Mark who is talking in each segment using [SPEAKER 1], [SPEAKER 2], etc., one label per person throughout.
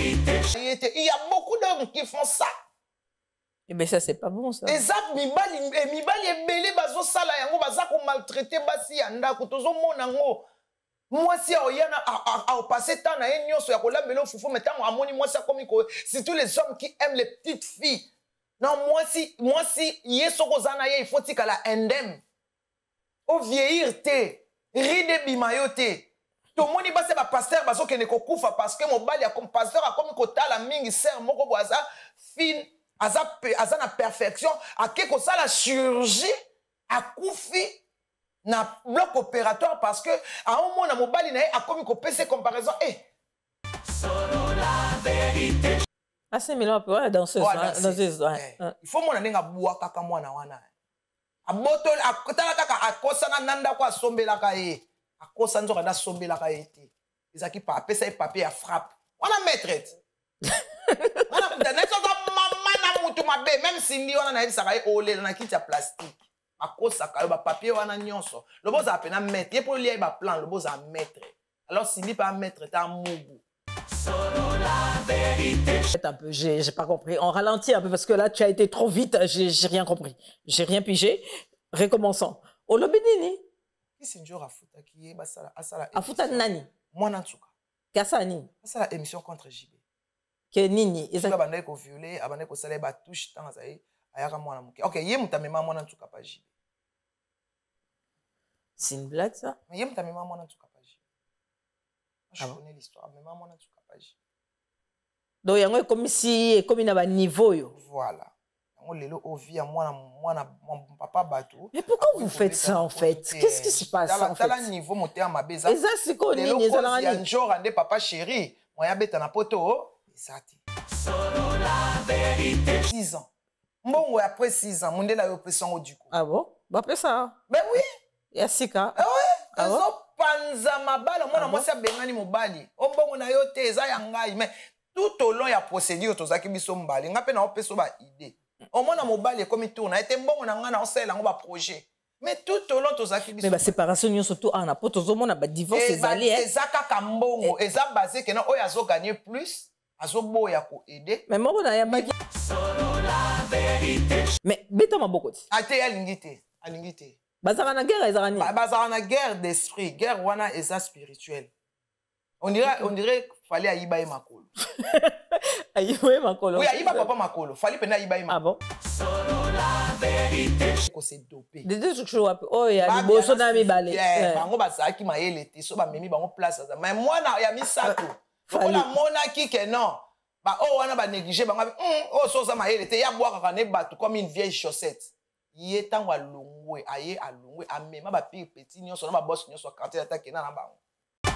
[SPEAKER 1] Il y a beaucoup d'hommes qui font ça.
[SPEAKER 2] Eh bien, ça, c'est pas bon, ça.
[SPEAKER 1] Et ça, mibali ebele bazo sala yango baza ko maltraiter basi ya ndako tozo mona ngo. Moi si oyana a passer temps na ye nyonso ya kolambela fufu metango amoni moi ça comme c'est tous les hommes qui aiment les petites filles. Non, moi si yeso kozana ye il faut tika la indem. Au vieillir te, ride bimayote. Tout le monde dit ba pasteur bazo kene ko kufa parce que mobali ya comme pasteur a comme kotala mingi ser moko boaza fin aza na perfection akeko ça la chirurgie a koufi na bloc opératoire parce que à un moment na mobali na a comme ko pese comparaison
[SPEAKER 2] Solo la vérité. Ah c'est mais là peu dans ce
[SPEAKER 1] il faut mon ndinga bua kaka mwana wana a botol akotala kaka akosa na nanda kwa sombela ka ye akosa nzoka na sombela ka ye ti ezaki pa pesa papier ya frappe wana maître wana d'aneto même si on a na ça olé na kiti ya plastique akosa ka ba papier wana nyonso le boss a pena mettre pour lier ba plan le boss a mettre alors si ni pas mettre ta mugu solo la vérité.
[SPEAKER 2] Un peu j'ai pas compris, on ralentit un peu parce que là tu as été trop vite, j'ai rien compris, j'ai rien pigé. Recommençons. Au lobinini
[SPEAKER 1] qui c'est njora futa qui est basala asala
[SPEAKER 2] afuta nani
[SPEAKER 1] mwana ntuka
[SPEAKER 2] kasani
[SPEAKER 1] asala émission contre JB
[SPEAKER 2] que nini
[SPEAKER 1] ezaka bandai ko violer abandai ko sala ba touche tant azai ayaka mwana muke. OK, ye mutamema mwana ntuka pa JB.
[SPEAKER 2] C'est une blague ça?
[SPEAKER 1] Ye mutamema mwana ntuka pa JB. Je connais l'histoire, mais mwana ntuka pa JB.
[SPEAKER 2] Donc yango est comme si comme na ba niveau yo.
[SPEAKER 1] Voilà. Yango lelo ovi ya mwana papa bato.
[SPEAKER 2] Mais pourquoi vous faites ça en fait? Qu'est-ce qui se passe en fait?
[SPEAKER 1] Dans le niveau monté à ma beza.
[SPEAKER 2] Et ça c'est quoi nini ezala
[SPEAKER 1] nani? Un jour ande papa chéri, moi ya beta na poto. Solo la vérité. 6 ans. Bon, après 6 ans, mon délai est oppression du coup.
[SPEAKER 2] Ah bon? Bah, après ça.
[SPEAKER 1] Ben oui.
[SPEAKER 2] Il y a 6 cas.
[SPEAKER 1] Ah ouais?
[SPEAKER 2] Ah bon?
[SPEAKER 1] Panza mabala, moi, c'est bengani mobali. On bon, on a yote, eza yangai. Mais tout au long, il y a procédure, tout ça qui biso mbali. On a peine à opérer ba idée. Au moins, on a mobali, comme il tourne. On bon, on a un sel, on va projet. Mais tout au long, tout ça qui biso.
[SPEAKER 2] Mais bah, séparation, surtout, on a pas tout le monde, on a divorce, c'est allé.
[SPEAKER 1] Eza kakambongo, eza basé, que non, on a gagné plus. Azobo ya ko aider.
[SPEAKER 2] Mais moi on a yamba
[SPEAKER 1] solo la vérité.
[SPEAKER 2] Mais beta mabokoti.
[SPEAKER 1] Ate ya lingité, alingité.
[SPEAKER 2] Bazara na guerre ezarani.
[SPEAKER 1] Bazara na guerre d'esprit, guerre wana eza spirituel. On dirait fallait ayiba e makolo.
[SPEAKER 2] Ayiba e makolo.
[SPEAKER 1] Oui, ayiba papa makolo, fallait pena ayiba e makolo.
[SPEAKER 2] Ah bon?
[SPEAKER 1] Solo la vérité. Ko se dopé.
[SPEAKER 2] De deux choses wapi. Oh ya liboso na mibale.
[SPEAKER 1] Bango bazaki mayele te so ba memi bango place ça. Mais moi na ya misato. On a monaki que non. Bah oh on a ba négliger ba oh so ça maïle te ya boire kané batou comme une vieille chaussette. Y est tant wa longwe aye a longwe a même ba petit nyon so na ba boss nyon so quartier attaquer na ba.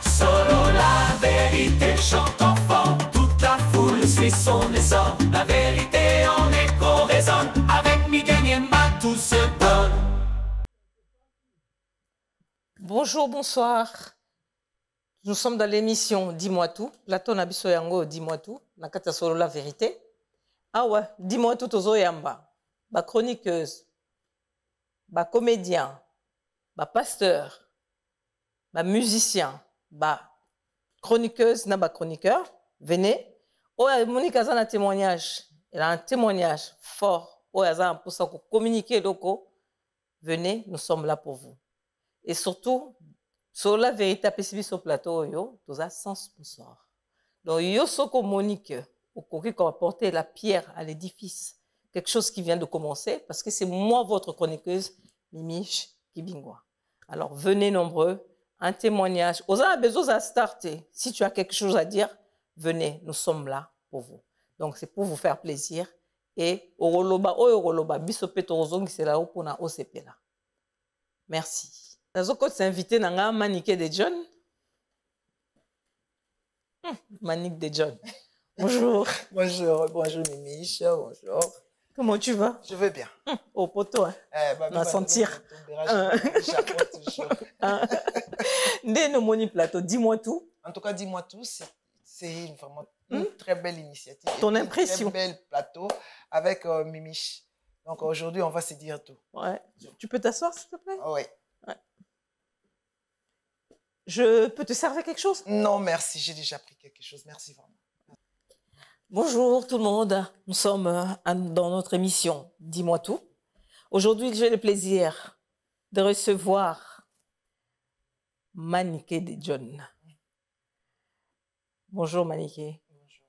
[SPEAKER 1] Solo la vérité chante enfant toute la foule suit son essor. La vérité en écho résonne avec Miguel Niemba tout se donne.
[SPEAKER 2] Bonjour, bonsoir. Nous sommes dans l'émission Dis-moi tout. Platon Nabiso Yango, Dis-moi tout. Nakata Solo la vérité. Ah ouais, dis-moi tout aux Oyamba. Ba chroniqueuse, ba comédien, ba pasteur, ba musicien, ba chroniqueuse, na ba chroniqueur. Venez. Oh, Monique a un témoignage. Elle a un témoignage fort. Oh, elle a un pour ça communiquer locaux. Venez, nous sommes là pour vous. Et surtout, sur la vérité, PCB sur le plateau, yo, tout ça sans sponsor. Donc, yo, soko Monique, au courrier qu'on va porter la pierre à l'édifice, quelque chose qui vient de commencer, parce que c'est moi, votre chroniqueuse, Mimiche Kibingwa. Alors, venez nombreux, un témoignage. Vous avez besoin de starter. Si tu as quelque chose à dire, venez, nous sommes là pour vous. Donc, c'est pour vous faire plaisir. Et, Oroloba, Bisope Torozong, c'est là où on a OCP là. Merci. Nazoko t'invité dans Manique de John. Manique de John. Bonjour.
[SPEAKER 1] Bonjour, bonjour Mimiche, bonjour.
[SPEAKER 2] Comment tu vas?
[SPEAKER 1] Je vais bien.
[SPEAKER 2] Au poteau, hein? On va sentir. Dès nos moni plateau, dis-moi tout.
[SPEAKER 1] En tout cas, dis-moi tout. C'est vraiment une très belle initiative.
[SPEAKER 2] Ton impression?
[SPEAKER 1] Un très bel plateau avec Mimiche. Donc aujourd'hui, on va se dire tout.
[SPEAKER 2] Ouais. Tu peux t'asseoir, s'il te plaît?
[SPEAKER 1] Oui.
[SPEAKER 2] Ouais. Je peux te servir quelque chose?
[SPEAKER 1] Non, merci. J'ai déjà pris quelque chose. Merci vraiment.
[SPEAKER 2] Bonjour tout le monde, nous sommes dans notre émission Dis-moi tout. Aujourd'hui, j'ai le plaisir de recevoir Maniké de John. Bonjour Maniké.
[SPEAKER 1] Bonjour.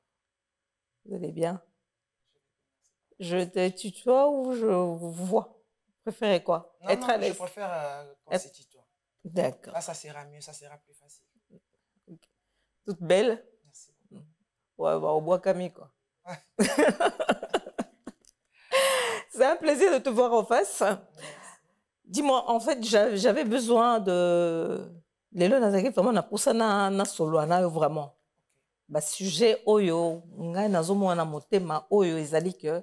[SPEAKER 2] Vous allez bien? Je te tutoie ou je vous vois? Vous préférez quoi?
[SPEAKER 1] Non,
[SPEAKER 2] Être à
[SPEAKER 1] non, je
[SPEAKER 2] l'aise.
[SPEAKER 1] préfère qu'on se tutoie.
[SPEAKER 2] D'accord.
[SPEAKER 1] Là, ça sera mieux, ça sera plus facile.
[SPEAKER 2] Okay. Toute belle?
[SPEAKER 1] Merci beaucoup.
[SPEAKER 2] Ouais, bah, au bois Camille, quoi. C'est un plaisir de te voir en face. Dis-moi, en fait, j'avais besoin de... Lelo nazaki vraiment na poussa na solo na yo vraiment. Ba sujet oyo ngai nazomona motema oyo ezali que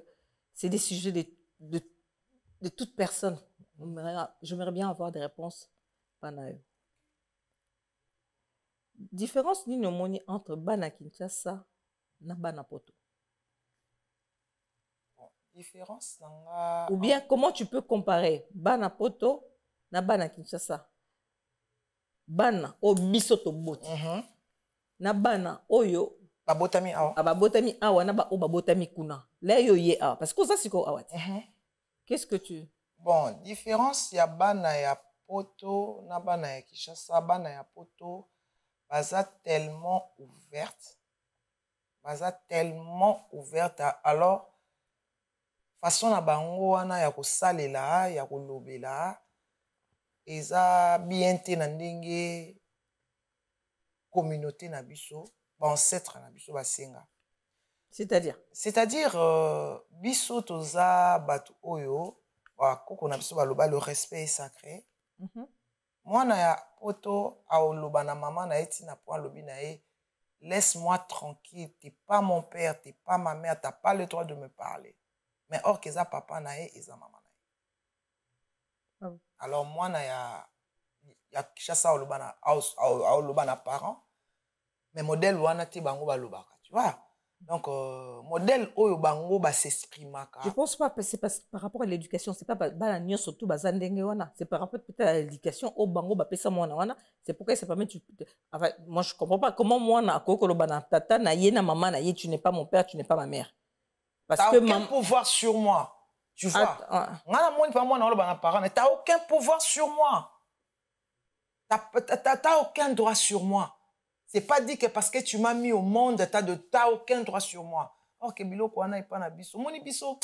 [SPEAKER 2] c'est des sujets de toute personne. J'aimerais bien avoir des réponses pana yo. Différence nini omoni entre bana Kinshasa na bana poto?
[SPEAKER 1] Différence nanga...
[SPEAKER 2] Ou bien comment tu peux comparer bana poto na bana Kinshasa? Bana o biso to boti. Na bana oyo
[SPEAKER 1] babotami awa.
[SPEAKER 2] Babotami awa na ba o babotami kuna. Là yo ye awa parce que ça c'est quoi awati. Qu'est-ce que tu...
[SPEAKER 1] Bon, différence ya bana ya poto na bana ya Kinshasa, bana ya poto baza tellement ouverte. Baza tellement ouverte alors façon na bango wana ya kosalela ya kolobela eza bien te na ndenge communauté na biso ba ancêtre na biso basenga.
[SPEAKER 2] C'est-à-dire
[SPEAKER 1] biso toza batu oyo ba koko na biso baloba le respect est sacré. Mwana ya poto aoloba na maman na eti na point lobi na ye laisse-moi tranquille, t'es pas mon père, t'es pas ma mère, t'as pas le droit de me parler. Mais or que ça papa na ye eza maman na ye. Alors moi na ya Kinshasa aoloba na parent, mais modèle wana te bango balobaka, tu vois. Donc modèle oyo bango ba s'exprimaka.
[SPEAKER 2] Je pense pas c'est par rapport à l'éducation, c'est pas bana nyo surtout bazandenge wana, c'est par rapport peut-être à l'éducation au bango ba pesa mwana wana, c'est pourquoi ça permet enfin, moi je comprends pas comment mwana akokoloba na tata na ye na maman na ye tu n'es pas mon père, tu n'es pas ma mère.
[SPEAKER 1] Parce que aucun pouvoir sur moi. Tu vois. T'as aucun pouvoir sur moi. T'as aucun droit sur moi. C'est pas dit que parce que tu m'as mis au monde, t'as aucun droit sur moi. Or que biloko wana epa na biso. Moni biso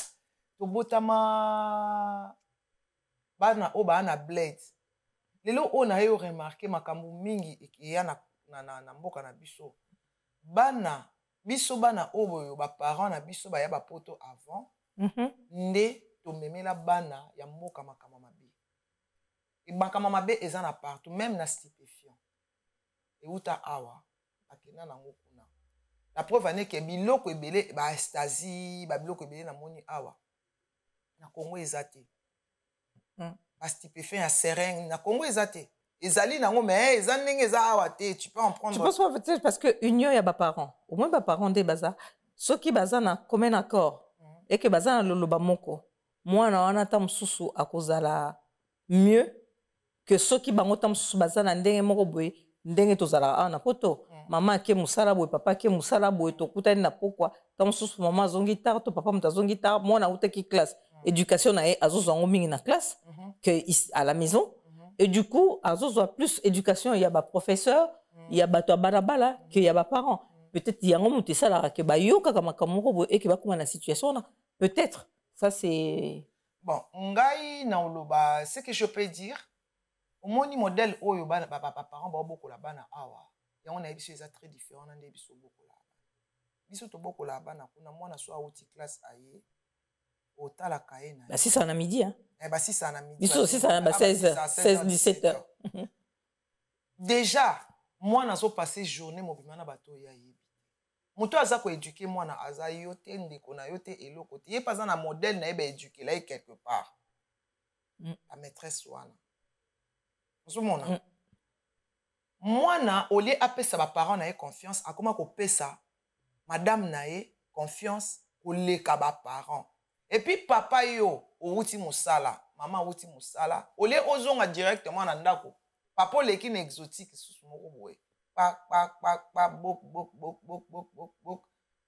[SPEAKER 1] to botama bana o ba na blade. Lelo o na yo remarquer makambo mingi ekiya na mboka na biso. Bana biso bana oyo ba parents na biso ba ya ba poto avant. Nde to memela bana ya mboka makama mabe. E makama mabe eza na partout, même na stupéfiant. Et uta awa akena na ngokuna. La preuve ane ke biloko ebele ba ecstasy, ba biloko ebele na moni awa. Na Congo ezate. Ba stupéfiant ya seringue na Congo ezate. Ezali nango mais eza ndenge eza awa te, tu peux en prendre.
[SPEAKER 2] Je pense pas peut-être parce que union ya ba parents. Au moins ba parents de baza. Soki baza na commun accord. Et que baza na loloba moko. Mwana wana ta mususu akozala mieux que soki bango ta mususu baza na ndenge moko boye ndenge tozala na poto. Maman ke musala boye, papa ke musala boye, tokutani na pokwa. Ta mususu maman zongi tar, to papa muta zongi tar, mwana uteki classe. Éducation na ye azozo ngo mingi na classe que à la maison. Et du coup, azozo plus éducation, il y a ba professeur, il y a ba to barabala que il y a ba parents. Peut-être il y a un moment où ça là que ba yo kaka makamoko et que ba comment la situation là. Peut-être ça c'est
[SPEAKER 1] bon, ngai na oloba, ce que je peux dire, au moni modèle oyo ba parents ba beaucoup la bana awa. Ya on a biso eza très différent na biso beaucoup la. Biso to beaucoup la bana kuna mwana so auti classe aye. Au la kaena.
[SPEAKER 2] Bah si ça en a midi hein.
[SPEAKER 1] Eh bah si ça en a midi.
[SPEAKER 2] Biso aussi ça en a 16 17 heures.
[SPEAKER 1] Déjà, moi na so passer journée mobima na bato ya yebi. Moto aza ko éduquer mwana aza yote ndeko na yote eloko te. Ye pas na modèle na eba éduquer là quelque part. La maîtresse wana. Ozomona. Mwana olie apesa ba parents na ye confiance akoma ko pesa madame na ye confiance koleka ba parents. Et puis papa yo outi musala, maman outi musala, olie ozonga directement na ndako. Papa leki na exotique susu moko boye. Pa bok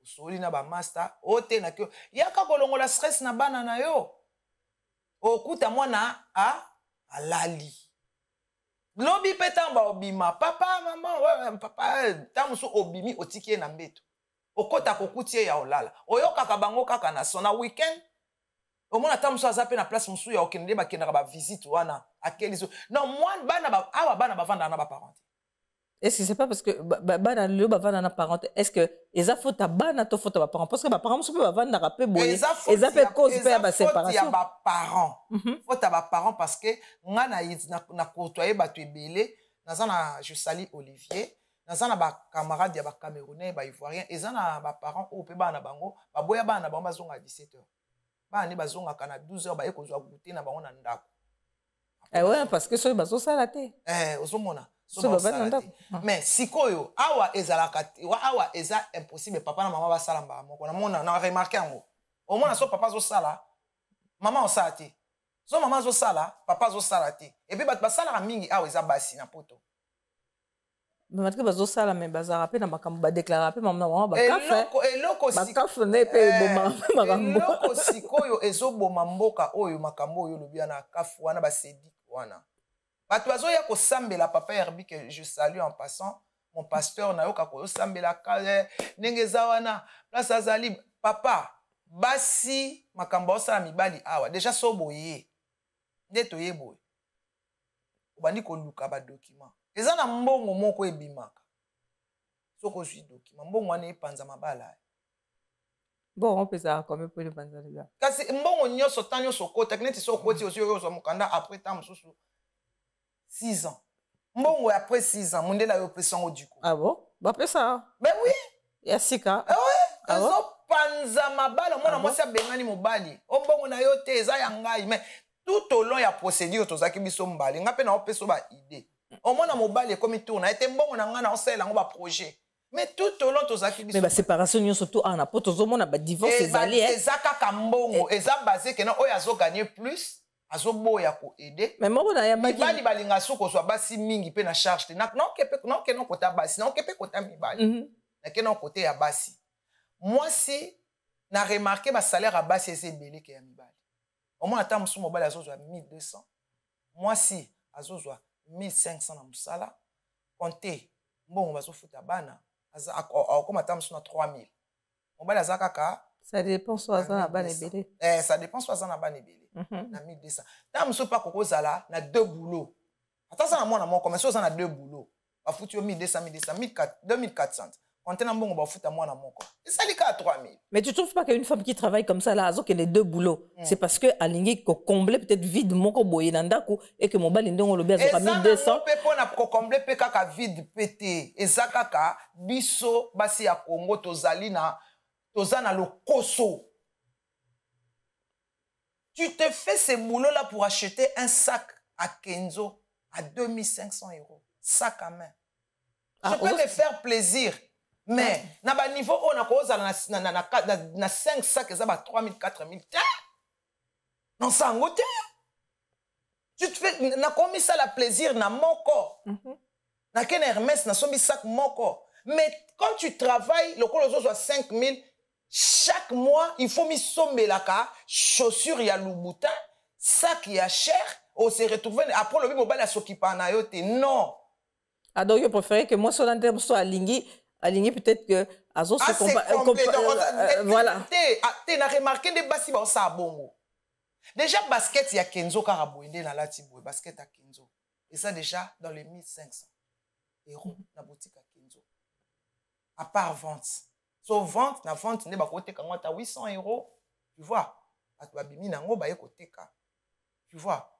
[SPEAKER 1] osoli na bamaster ote na kio yaka kolongola stress na bana na yo okuta mwana alali lobi mpe ntango baobima papa mama papa ntango mosusu obimi otiki ye na mbeto okota kokuti ye ya olala oyokaka bango kaka na so na weekend omona ntango mosusu aza mpe na place mosusu ya okende nde bakendaka bavisite wana akeli so non awa bana bavandaka na baparente.
[SPEAKER 2] Est-ce que c'est pas parce que bana le bavanda na parent est-ce que eza faute à bana to faute à parent parce que ba parents peut bavanda na pe boye eza pe cause pe ba séparation
[SPEAKER 1] ya ba parents faute à ba parents parce que nga na côtoyer bato ebele naza na je salue Olivier naza na ba camarades ya ba Camerounais ba Ivoiriens eza na ba parents o pe bana bango ba boya bana bango bazonga 17h bana ni bazonga kana 12h ba ekozwa goûter na bango na ndako
[SPEAKER 2] ouais parce que so bazo sala te
[SPEAKER 1] osomona mais sikoyo awa ezalaka awa eza impossible papa na mama basala mbala moko namona na remarqué yango omona so papa azosala mama osala te so mama azosala papa azosala te epuis bato basalaka mingi awa eza basi na poto
[SPEAKER 2] matike bazosala me bazalaka mpe na makambo badeklaraka mpe mama na mama bakafe ne mpe eboma makambo
[SPEAKER 1] eloko sikoyo ezoboma mboka oyo makambo oyo olobi wana kafu wana basedike wana bato bazoya kosambela papa Herbi que je salue en passant mon pasteur nayoka kosambela kale ndenge eza wana place azali papa basi makambo osala mibali awa déjà so boye nde toye boye obandi koluka badocument eza na mbongo moko ebimaka soko ozwi document mbongo wana epanza mabala
[SPEAKER 2] bon on peut ça comme pour le panza là
[SPEAKER 1] kasi mbongo nyonso tan nyonso kota neti so koti osi oyo mokanda après temps mosusu 6 ans. Mbongo après 6 ans, mondela yo pesango du coup.
[SPEAKER 2] Ah bon? Ba pesa.
[SPEAKER 1] Ben oui.
[SPEAKER 2] Ya sika.
[SPEAKER 1] Ah ouais. Ezo panza mabala mona mwasi abengani mobali. O mbongo na yo te eza ya ngai mais tout au long ya procédure tozaki biso mbali. Nga pe na opeso ba idée. O mona mobali comme tourna ete mbongo na nga na osela ngo ba projet. Mais tout au long tozaki biso.
[SPEAKER 2] Mais ba séparation nyo surtout ana poto zo mona ba divorce ezali
[SPEAKER 1] ezaka ka mbongo eza basé que na oyo azo gagner plus. Azoboya ko aider
[SPEAKER 2] mais moko na yamba
[SPEAKER 1] mibali balinga soko so basi mingi pe na charge te non ke non kota basi non ke pe kota mibali na ke non côté ya basi moi si na remarqué ba salaire à basi ese belé ke ya mibali au moins ata musu mobali azozwa 1200 moi si azozwa 1500 na musala compter mbongo bazofuta bana aza akoma ata musu na 3000 mobali azakaka
[SPEAKER 2] ça dépend soit ça na bana belé
[SPEAKER 1] ça dépend soit ça na bana belé na 1200 ta musu pa kokozala na 2 boulots ata ça na mwana moko mais so ça na 2 boulots bafuti yo 1200 2400 compter na mbongo bafuta mwana moko esalika à 3000
[SPEAKER 2] mais tu trouves pas qu'une femme qui travaille comme ça là azo que les 2 boulots c'est parce que alingi ko combler peut-être vide moko boye na ndako et que mobali ndongo lobi azo 1200
[SPEAKER 1] pe pona ko combler pe kaka vide pété eza kaka biso basi ya Congo tozali na tozana lokoso. Tu te fais ce boulot-là pour acheter un sac à Kenzo à 2500 €. Sac à main. Je peux te faire plaisir. Mais, na ba niveau on a cause na 5 sacs, ça va 3000, 4000. Non, ça en goûte. Tu te fais, na commis ça la plaisir, na moko. Na ken Hermès, na sombi sac moko. Mais quand tu travailles, le colosso soit 5000. Chaque mois, il faut me sommer la ka, chaussures ya lubuta, sac ya cher, on se retrouve après le mobile à s'occuper na yote. Non.
[SPEAKER 2] Ah donc je préfère que moi sur l'interne soit aligné peut-être que azo se voilà.
[SPEAKER 1] Tu n'as remarqué des basi ba ça bongo. Déjà basket ya Kenzo karaboinde na lati boy basket à Kenzo. Et ça déjà dans les 1500 € na boutique à Kenzo. À part vente. Sauf vente, na vente, ne ba kote ka ngota 800 €. Tu vois? Atu babimi nango ba ye kote ka. Tu vois?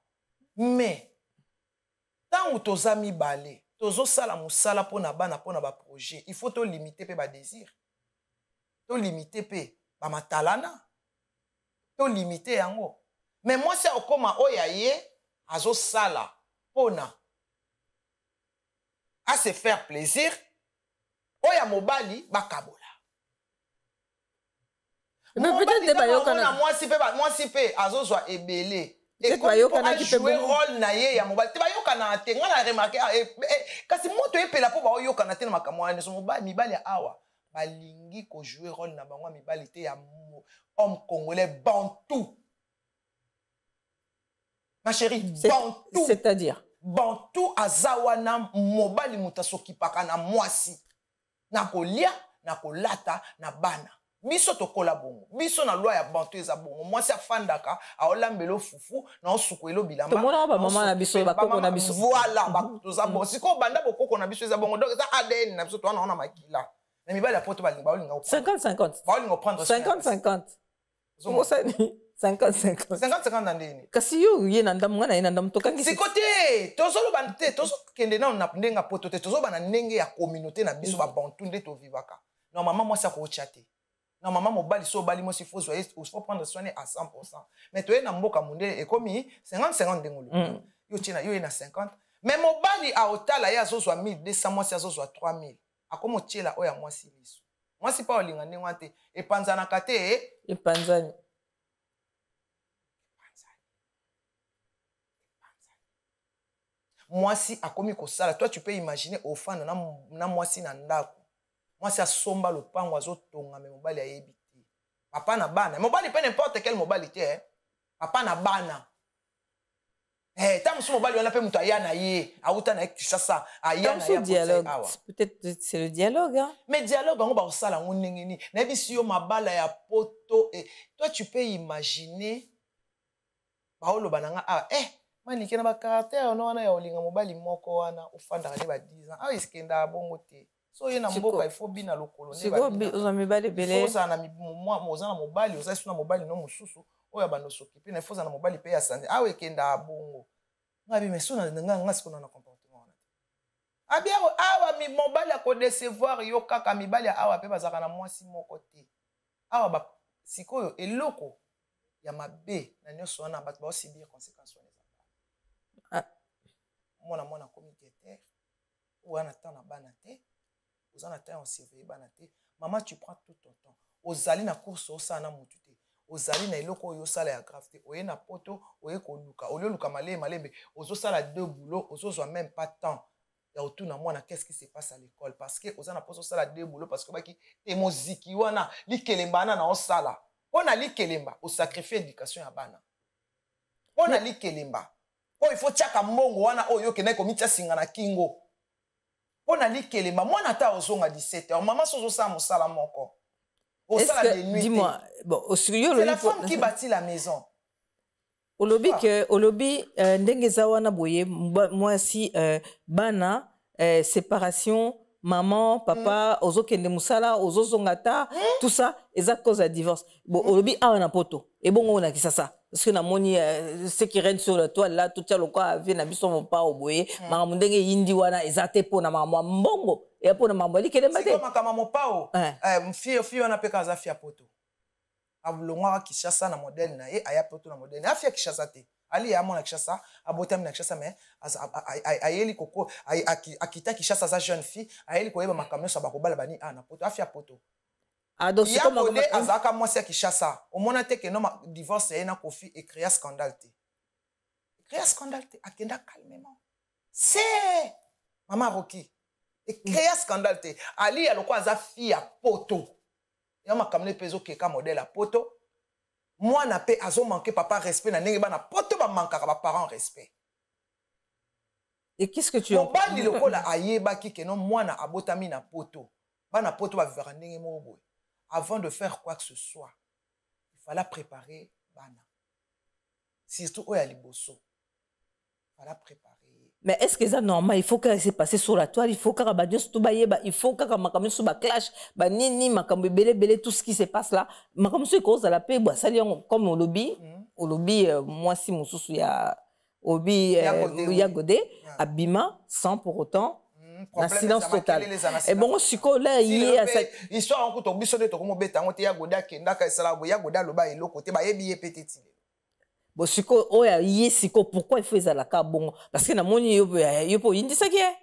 [SPEAKER 1] Mais tant où toza mi balé, tozo sala musala pona bana pona ba projet, il faut to limiter pe ba désir. To limiter pe ba matalana. To limiter yango. Mais moi c'est okoma oya ye azo sala pona à se faire plaisir. Oya mobali ba kabola.
[SPEAKER 2] Mais peut-être des bayoka na
[SPEAKER 1] moi si pe azozwa ebele et comme jouer rôle na ye ya mobali te bayoka na tenga na remarquer kasi moto epela po ba yoka na te na makamwa ne so mobali mibali awa balingi ko jouer rôle na bango mibali te ya homme congolais bantou. Ma chérie, bantou.
[SPEAKER 2] C'est-à-dire
[SPEAKER 1] bantou azawana mobali mutasoki paka na mwasi. Na kolia, na kolata, na bana. Biso tokola bongo. Biso na loi ya bantu eza bongo. Mwasi afandaka, aolambelo fufu, na osukwelo bilamba.
[SPEAKER 2] Tomona ba mama na biso, ba koko na biso.
[SPEAKER 1] Voilà, ba toza bongo. Siko banda bo koko na biso eza bongo. Donc eza ADN na biso to wana makila. Na mibali ya poto balinga olinga.
[SPEAKER 2] 50-50.
[SPEAKER 1] Ba olinga prendre
[SPEAKER 2] 50-50. Comment ça ni 50-50.
[SPEAKER 1] 50-50 na ndeni.
[SPEAKER 2] Kasi yo ye na ndamu ngana ye na ndamu tokangi.
[SPEAKER 1] C'est côté. Tozolo bante, tozo kende na na ndenga poto te. Tozo bana ndenge ya communauté na biso ba bantu nde to vivaka. Non maman moi ça ko chatter. Non, maman, mobali, so bali, moi, il faut prendre soin à 100%. Mais tu es dans mboka munde et comme 50-50 d'engolo. Yo tina, yo na 50. Mais mobali a otala ya zo 1200, moi si zo 3000. A comme tiela oya moi si liso. Moi si pas olinga ndengwate e panzana kate
[SPEAKER 2] e panzani.
[SPEAKER 1] Moi si a komi ko sala, toi tu peux imaginer au fan na moi si na ndako. Moi, c'est à somba le pan oiseau tonga, mais mobali a ébité. Papa na bana. Mobali pas n'importe quel mobalité, hein. Papa na bana. Eh, tant que mobali on a pas muta ya na ye, a uta na tu ça, a ya na ya
[SPEAKER 2] dialogue. Peut-être c'est le dialogue, hein.
[SPEAKER 1] Mais dialogue on va ça la ngeni. Na biso mabala ya poto et toi tu peux imaginer Paolo bananga mani kena ba caractère no wana ya olinga mobali moko wana ofanda ka ba 10 ans. Iskenda bongo te. So yena mboka il faut bina lokolo
[SPEAKER 2] ne ba oza mibali belé
[SPEAKER 1] so na moi moza na mobali oza suna mobali no mususu oya bando sokipi na faut na mobali pe ya sande awe kenda bongo ngabi mesuna nga sikona na comportement wana abia awa mi mobali ko décevoir yo kaka mibali awa pe bazaka na mwasi moko te awa ba sikoyo eloko ya mabe na nyoso wana bato ba aussi bien conséquences wana mona comité ou ana temps na bana te. Aux en on surveille banate. Maman, tu prends tout ton temps. Aux alines na course au sana mutute. Aux alines na iloko yo sala ya gravité. Oye na poto, oye ko luka. Oye luka malembe. Ozo sala deux boulots. Ozo soit même pas temps. Ya autour na moi na qu'est-ce qui se passe à l'école. Parce que oza na poto sala deux boulots parce que baki te moziki wana li kelemba na o sala. On a li kelemba au sacrifier éducation ya bana. On a li kelemba. Oh il faut tchaka mongo wana oyo kenai komitia singa na kingo. On a dit que les mamans n'ont à 17 h. Maman, c'est ça, mon salam encore.
[SPEAKER 2] Dis-moi, bon,
[SPEAKER 1] c'est la femme qui bâtit la maison.
[SPEAKER 2] Au lobby, Ndengezawana Boye, moi si, Bana, séparation, maman, papa, Ozo Kende Moussala, Ozo Zongata, tout ça, et ça cause un divorce. Bon, au lobby, on a poto. Et bon, on a qui ça. Parce que na moni ce qui règne sur la toile là tout ça le quoi vient na biso mon pas au boye makamundenge yindi wana ezate po na mama mbongo et po na mama likele mate
[SPEAKER 1] c'est comme makamamo pao fille wana pe kaza fia poto abulongwa Kishasa na modèle na aya poto na modèle afia Kishasa te ali ya mona Kishasa abotam na Kishasa mais ayeli koko akita Kishasa sa jeune fille ayeli koyeba makamyo sa bakobala bani na poto afia poto.
[SPEAKER 2] Donc c'est comme
[SPEAKER 1] azaka moi c'est Kishasa au mona te que non divorce et na kofi et créer scandale te akenda calmement c'est maman Rocky et créer scandale te ali ya lokwa za fille ya poto ya makamne peso keka modèle à poto moi na pe azo manquer papa respect na ndenge bana poto ba manquer ba parents respect.
[SPEAKER 2] Et qu'est-ce que tu
[SPEAKER 1] en bandi lokola ayeba ki que non moi na abotami na poto bana poto ba vivre ndenge mo boy. Avant de faire quoi que ce soit, il fallait préparer Bana. Surtout au Yaliboso. Il fallait préparer.
[SPEAKER 2] Mais est-ce que c'est normal? Il faut que ça se passe sur la toile, il faut que il faut que makamé sur ma clash, nini makamé belé tout ce qui se passe là. Makamé sur cause à la paix, ça comme au lobby, moi si mon souci ya obi Yagodé, Abima, sans pour autant. Un silence total. Et bon, siko là, il y a cette
[SPEAKER 1] histoire en tout biso de to komo beta ngote Yagoda kenda ka sala bo Yagoda loba elo côté ba yebi petiti.
[SPEAKER 2] Bon siko oya yi siko pourquoi il fait la ka bon parce que na moni yo po indi ça qui est.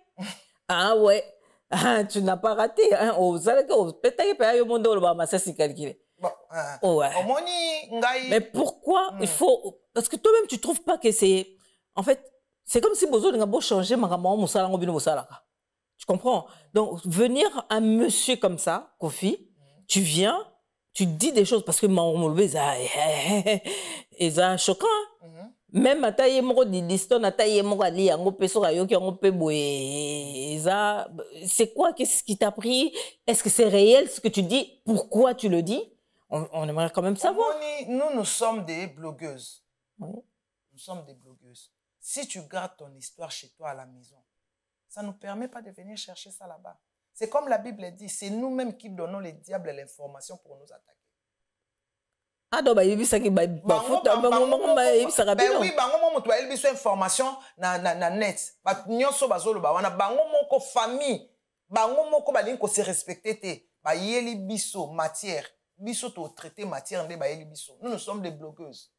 [SPEAKER 2] Ah ouais. Ah tu n'as pas raté hein au zala que peut-être que yo mondo lo ba massa si calculer.
[SPEAKER 1] Oh ouais. Au moni ngai.
[SPEAKER 2] Mais pourquoi il faut parce que toi-même tu trouves pas que c'est en fait c'est comme si bozo nga bo changer makambo musala ngobino musala ka. Tu comprends? Donc, venir un monsieur comme ça, Kofi, tu viens, tu dis des choses parce que c'est choquant. Même à taille moko d'histoire, à taille moko ali yango peso ayoki yango pe boye. C'est quoi? Qu'est-ce qui t'a pris? Est-ce que c'est réel ce que tu dis? Pourquoi tu le dis? On aimerait quand même savoir.
[SPEAKER 1] Nous sommes des blogueuses.
[SPEAKER 2] Oui.
[SPEAKER 1] Nous sommes des blogueuses. Si tu gardes ton histoire chez toi à la maison, ça ne nous permet pas de venir chercher ça là-bas. C'est comme la Bible dit, c'est nous-mêmes qui donnons les diables l'information pour nous attaquer.
[SPEAKER 2] Ah donc oui,
[SPEAKER 1] information na net. Nyonso bazoloba wana bango moko famille, bango moko balingi ko se respecter te. Ba yeli biso matière, biso to traiter matière nde ba yeli biso. Nous sommes des blogueuses.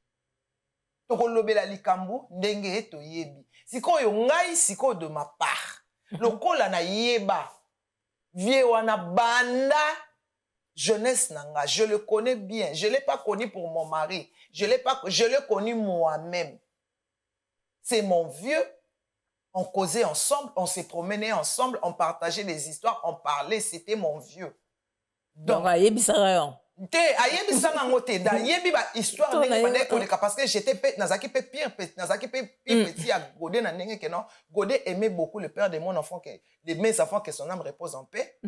[SPEAKER 1] Toko lobela likambu ndenge to yebi. Sikoyo ngai siko de ma part. Lokola na yeba. Vie wana banda jeunesse nanga, je le connais bien. Je ne l'ai pas connu pour mon mari. Je l'ai connu moi-même. C'est mon vieux. On causait ensemble, on s'est promené ensemble, on partageait des histoires, on parlait, c'était mon vieux. Donc, parce que j'étais petit à Godé Godé aimait beaucoup le père de mon enfant, de mes enfants, que son âme repose en paix.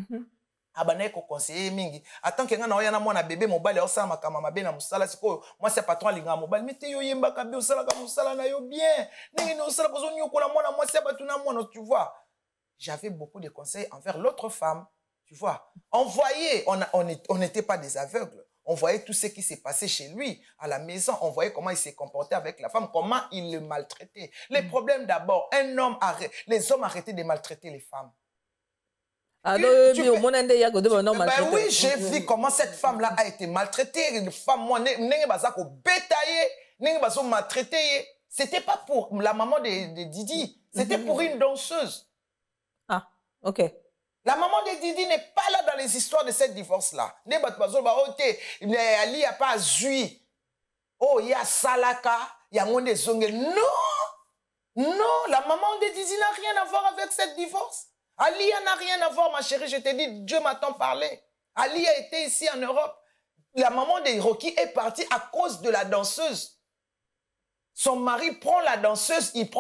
[SPEAKER 1] Abanaye ko conseiller mingi attends que ngana oyana mwana bébé mobali osala makama mabe na musala siko moi c'est patron linga mobali mais te yo yemba ka be osala ka musala na yo bien ningi no osala ko nyokola mwana moi c'est batuna mwana tu vois. J'avais beaucoup de conseils envers l'autre femme, tu vois. On n'était pas des aveugles. On voyait tout ce qui s'est passé chez lui à la maison, on voyait comment il s'est comporté avec la femme, comment il le maltraitait. Les problèmes d'abord, les hommes arrêtaient de maltraiter les femmes.
[SPEAKER 2] Oui,
[SPEAKER 1] j'ai vu comment cette femme-là a été maltraitée. Une femme, moi, c'était pas pour la maman de Didi, c'était pour une danseuse.
[SPEAKER 2] Ah, ok.
[SPEAKER 1] La maman de Didi n'est pas là dans les histoires de cette divorce-là. Ali n'a pas zui. Oh, il y a Salaka, il y a Monde Zongel. Non, la maman de Didi n'a rien à voir avec cette divorce. Ali n'a rien à voir, ma chérie, je te dis, Dieu m'a tant parlé. Ali a été ici en Europe. La maman de Rocky est partie à cause de la danseuse. Son mari prend la danseuse, il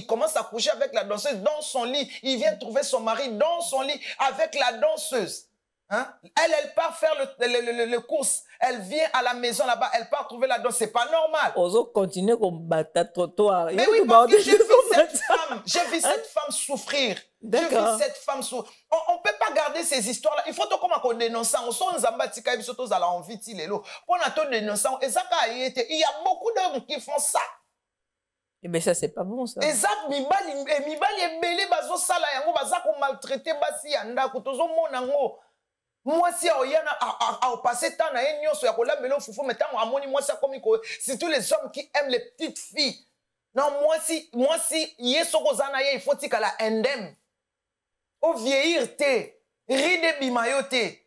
[SPEAKER 1] commence à coucher avec la danseuse dans son lit. Il vient trouver son mari dans son lit avec la danseuse. Hein? Elle part faire le course. Elle vient à la maison là-bas, elle part trouver la danse. C'est pas normal.
[SPEAKER 2] Oso continue comme battre trottoir.
[SPEAKER 1] Mais oui, parce que j'ai vu cette femme souffrir. J'ai vu cette femme souffrir. On ne peut pas garder ces histoires-là. Il faut tout comme on dénonce. On s'en zambatika et surtout à la envie de l'élo. Pour notre dénoncer, il y a beaucoup d'hommes qui font ça.
[SPEAKER 2] Eh bien, ça, c'est pas bon, ça.
[SPEAKER 1] Exact, mibali ebele bazo sala yango bazako maltraiter basi yanda kutozo monango. Moi si oyana a passé temps na nyonso ya kolambela fufu metango amoni moi ça comme c'est tous les hommes qui aiment les petites filles. Non, moi si yesoko zana ye il faut tikala endem. O vieillir te, ride bimayote.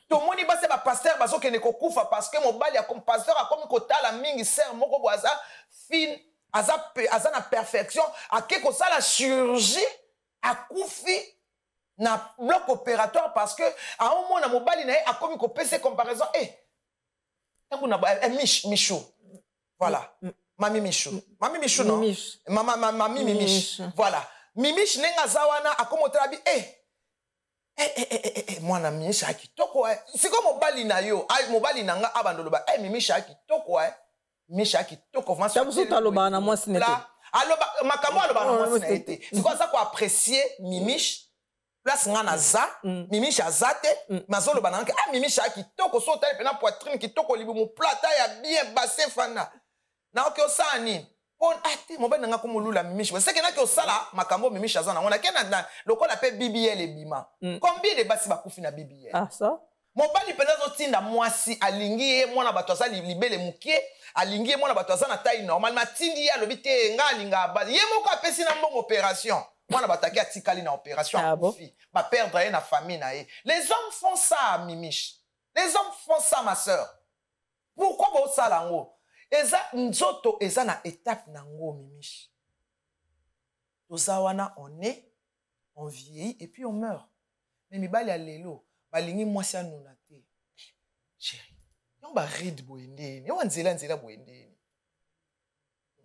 [SPEAKER 1] To moni ba se ba pasteur bazo kene ko kufa parce que mobali ya comme pasteur a comme kotala mingi ser moko boaza fine aza na perfection a keko ça la chirurgie a kufi na bloc opératoire parce que à un moment na mobali na a comme ko pese comparaison Michou voilà Mami Michou non Mami Mimiche voilà Mimiche nenga zawana a comme otrabi mwana Mimiche a kitoko c'est comme mobali na yo mobali nanga abandoloba Mimiche a kitoko Misha kitoko vraiment
[SPEAKER 2] ça vous aloba na moi sinete
[SPEAKER 1] aloba makambo aloba na moi sinete c'est quoi ça ko apprécier Mimiche place ngana za Mimiche azate mazolo bananga Mimiche kitoko so tali pena poitrine kitoko libu mu plata ya bien bassin fana na ok osani on ate mo benanga ko mulula Mimiche c'est que na ko sala makambo Mimiche azana on a kena lokola pe BBL ebima combien de basi bakufi na BBL
[SPEAKER 2] ah ça
[SPEAKER 1] mobali pena zo tinda mwasi alingi mwana bato za libele mukie alingi mwana bato za na taille normale matindi ya lobite nga alinga basi ye moko apesi na mbongo opération mwana bataki atikali na opération akufi ba perdre na famille na ye. Les hommes font ça Mimiche, les hommes font ça ma sœur. Pourquoi bo sala ngo eza nzoto eza na étape na ngo Mimiche toza wana on est on vieillit et puis on meurt. Mais mibali ya lelo, balingi mwasi anuna te. Chérie, yon ba ride boyendeni, yon nzela boyendeni.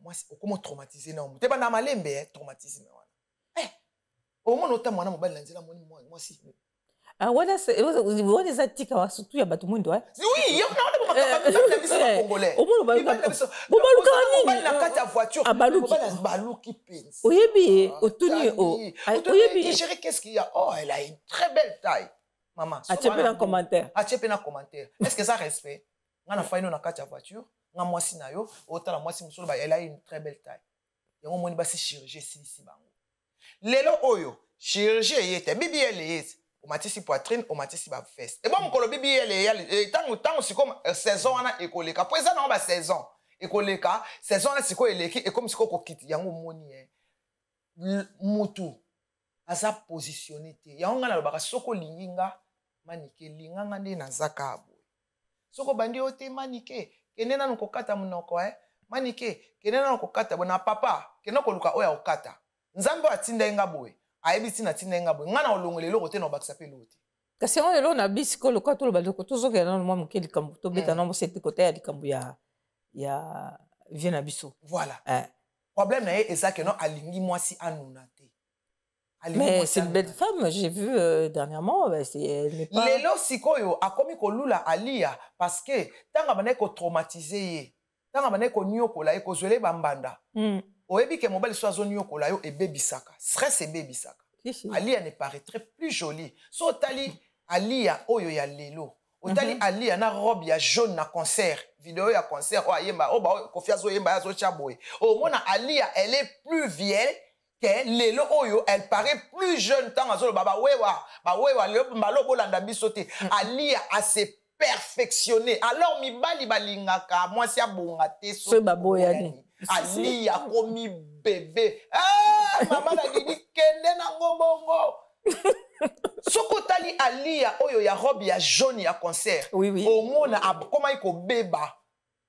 [SPEAKER 1] Mwasi okomo traumatisé na omo. Te ba na malembe traumatisme wana. Omo nota mwana mobali na nzela mwasi.
[SPEAKER 2] Ah voilà, c'est les atika wa surtout ya batu mwindo
[SPEAKER 1] Oui, yon na biso ba congolais.
[SPEAKER 2] Omo ba
[SPEAKER 1] mobali na kati ya voiture. Mobali baluki pensi.
[SPEAKER 2] Oyebi otuni o.
[SPEAKER 1] Oyebi chérie, qu'est-ce qu'il y a? Oh, elle a une très belle taille. Maman,
[SPEAKER 2] atchepe dans commentaire.
[SPEAKER 1] Atchepe dans commentaire. Est-ce que ça respect? Ngana faino na kati ya voiture, nga mwasi na yo, otala mwasi musolo ba elle a une très belle taille. Yango moni ba si chirurgie si bango. Lelo oyo, chirurgie yete, BBL yete. O matisi poitrine, o matisi ba fesse. Et bon mokolo BBL yale, tango siko saison wana ekoleka. Po eza na ba saison. Ekoleka, saison na siko eleki et comme siko kokiti yango moni mutu aza positionné te. Yango ngana lobaka soko linginga manike linganga nde nazaka abo. Soko bandi ote manike kenena nokokata munoko manike kenena nokokata bona papa kenoko luka oya okata. Nzambe atinda nga boye. Ayebi na tinda nga boye. Ngana olongole loko te no bakisa pe lote.
[SPEAKER 2] Kasi on elo na bisiko lokwa to lobalo to zoke na mwa mukeli kambu to beta na mo sete côté ya likambu ya vient na biso.
[SPEAKER 1] Voilà. Problème na ye ezake no alingi mwasi anuna te.
[SPEAKER 2] Mais c'est une belle femme, j'ai vu dernièrement, elle n'est pas...
[SPEAKER 1] Lelo sikoyo akomi kolula alia parce que tanga bane ko traumatiser ye. Tanga bane ko nyokola ye ko zwele bambanda. Oyebi ke mobali so zone nyokola yo e bebisaka. Stress e bebisaka. Alia ne paraîtrait plus jolie. So tali alia oyo ya lelo. Otali alia na robe ya jaune na concert, vidéo ya concert o ayemba o ba ko fiazo yemba ya zo chaboy. O mona alia elle est plus vieille que lelo oyo, elle paraît plus jeune tant azolo ba wewa lelo mbalo bolanda bisote. Alia a se perfectionner. Alors mi bali balingaka mwasi abonga te so
[SPEAKER 2] baboyani.
[SPEAKER 1] Alia komi bébé. Ah maman a dit kende na ngobongo. Soko tali alia oyo ya robe ya jaune ya concert.
[SPEAKER 2] Oui oui.
[SPEAKER 1] Au mona koma iko beba.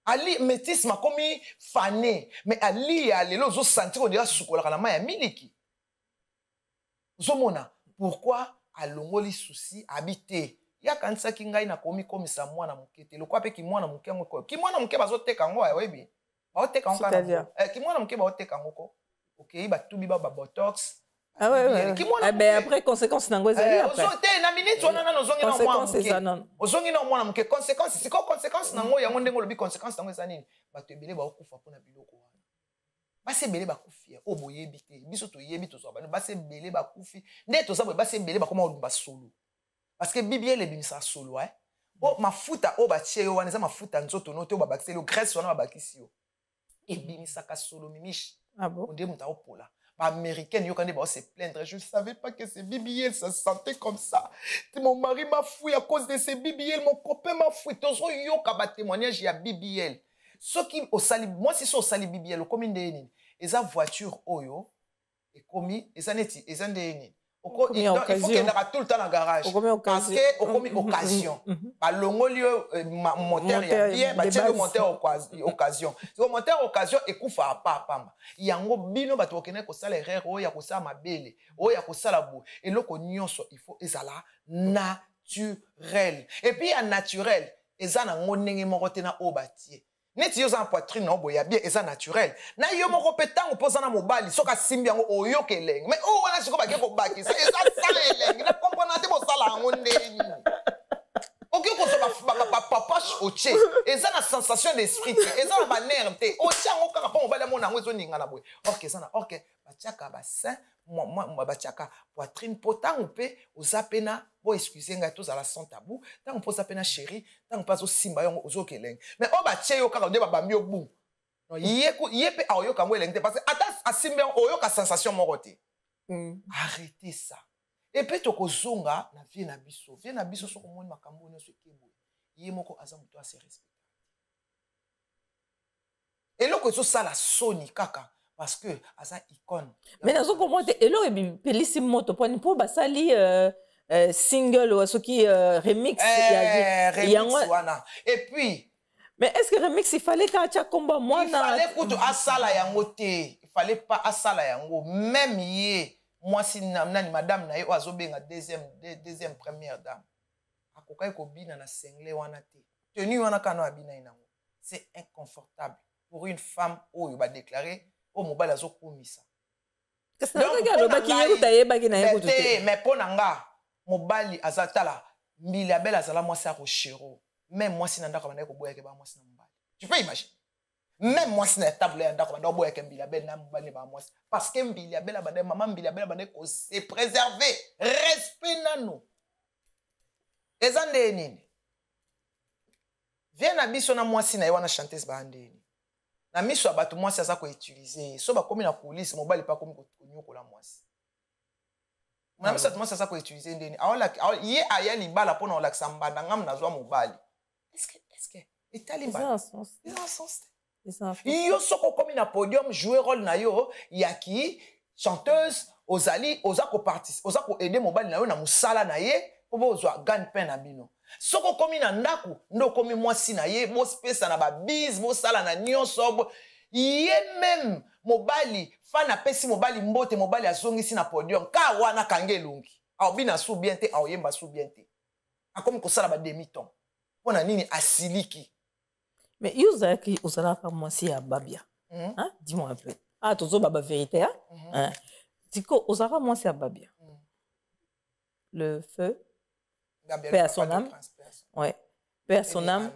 [SPEAKER 1] Ali métisme komi fané mais ali ya lelo zo sentir on dirait sukola kana ma ya miliki. Zo mona pourquoi alongoli souci habité. Ya kanisa ki ngai na komi komisa mwana mukete. Lokwa pe ki mwana muke ngo ki mwana muke bazo teka ngo ya webi. Ba teka ngo kana. Ki mwana muke ba teka ngo ko. OK, ba tubi ba botox.
[SPEAKER 2] Ah ouais. Ben après conséquence nango ezali après.
[SPEAKER 1] Ozote na minute wana na nozongi na mwana muke. Ozongi na mwana muke conséquence siko conséquence nango yango ndengo lobi conséquence nango eza nini? Bato ebele ba okufa pona biloko wana. Base ebele bakufi o boyebi te. Biso to yebi to so ba base ebele bakufi. Nde to sabo base ebele bakoma olumba solo. Parce que Bible ebimisa solo o mafuta o batie yo wana eza mafuta nzoto no te o babakisi yo graisse wana babakisi yo. Ebimisa ka solo mimishi.
[SPEAKER 2] Ah bon?
[SPEAKER 1] On demuta opola. Américaine, yo quand se plaindre. Je ne savais pas que ces BBL, ça se sentait comme ça. Mon mari m'a fouillé à cause de ces BBL, mon copain m'a fouillé. Tozo yo kaba témoignage, il y a BBL. Ce qui au sali, moi si c'est au sali BBL, au commune de Yénin, et sa voiture oyo, et commis, et ça neti, et ça de Yénin. Il faut qu'il y ait tout le temps dans le garage. Parce que, au commis occasion. L'ongolio, moteur, il y a bien, le moteur occasion. Si le moteur occasion, il faut faire pas. Il y a un bino, il faut qu'il y ait un erreur, il y a un mabele, il y a un labou. Et là, il faut que ça naturel. Et puis, il y a naturel. Et ça, il y a un bâti. Neti yo za poitrine na oboya bien eza naturel. Na yo moko petango poza na mobali soka simbi yango oyo keleng. Mais o wana siko bake ko baki. Ça eza sala eleng. Na comprendre te bo sala ngo ndeni. Oki ko so ba papa oche. Eza na sensation d'esprit. Eza na ba nerve te. Oche ngo kaka pa mobali mo na ngo ezo ninga na boy. OK eza na OK. Batiaka ba sein moi batiaka poitrine potango pe ozapena bo excusez nga tous à la sans tabou tango poza pena chérie tango pas simba yo ozo keleng mais o ba tie yo kaka nde ba bambi obu no yepe a yo kango eleng te parce que ata asimbe oyo ka sensation moko te arrêtez ça et puis to kozonga na vie na biso so ko moni makambo nyonso ekebo ye moko azamuto a se respecter et loko so sala soni kaka parce que asa icône.
[SPEAKER 2] Mais dans ce comment et là il pelisi moto pour basali single ou ce qui remix
[SPEAKER 1] et puis
[SPEAKER 2] mais est-ce que remix il fallait quand tu combat moi
[SPEAKER 1] il fallait que asala yango te il fallait pas asala yango même yé moi si nani madame na ye o azobenga deuxième première dame akokai kobina na sengle wana te tenu wana kana abina inango c'est inconfortable pour une femme oyo ba déclarer o mobali azokumisa mais pona nga mobali azatala mbili abel azala mwasi ya koshero même mwasi na ndako bana ko boya ke ba mwasi na mobali tu peux imaginer même mwasi na table ya ndako bana boya ke mbili abel na mobali ba mwasi parce que mbili abel bana maman mbili abel bana ko se préserver respect nano ezande nini viens na biso na mwasi na ye wana chanteuse ba ndeni na miso abatu mwasi aza ko utiliser so ba komi na police mobali pa komi ko nyokola mwasi mwana misa mwasi aza ko utiliser ndeni awala ye aya libala pona olakisa mbanda ngam nazwa mobali est-ce que etali mbanda yo soko komi na podium jouer rôle na yo yaki chanteuse ozali oza ko participer oza ko aider mobali na yo na musala na ye po ozwa gagne-pain na bino soko komi na ndaku ndo komi mwasi na ye bo spesa na ba biz bo sala na nyonso ye même mobali fana pesi mobali mbote mobali azongisi na podium ka wana kange lungi aobina su bien te aoyemba su bien te akomi kosala ba demi ton pona nini asiliki
[SPEAKER 2] mais yuza ki osala ka mwasi ya babia hein dis-moi un peu tozo baba vérité hein tiko osala mwasi ya babia le feu paix à son âme. Ouais. Paix à son âme.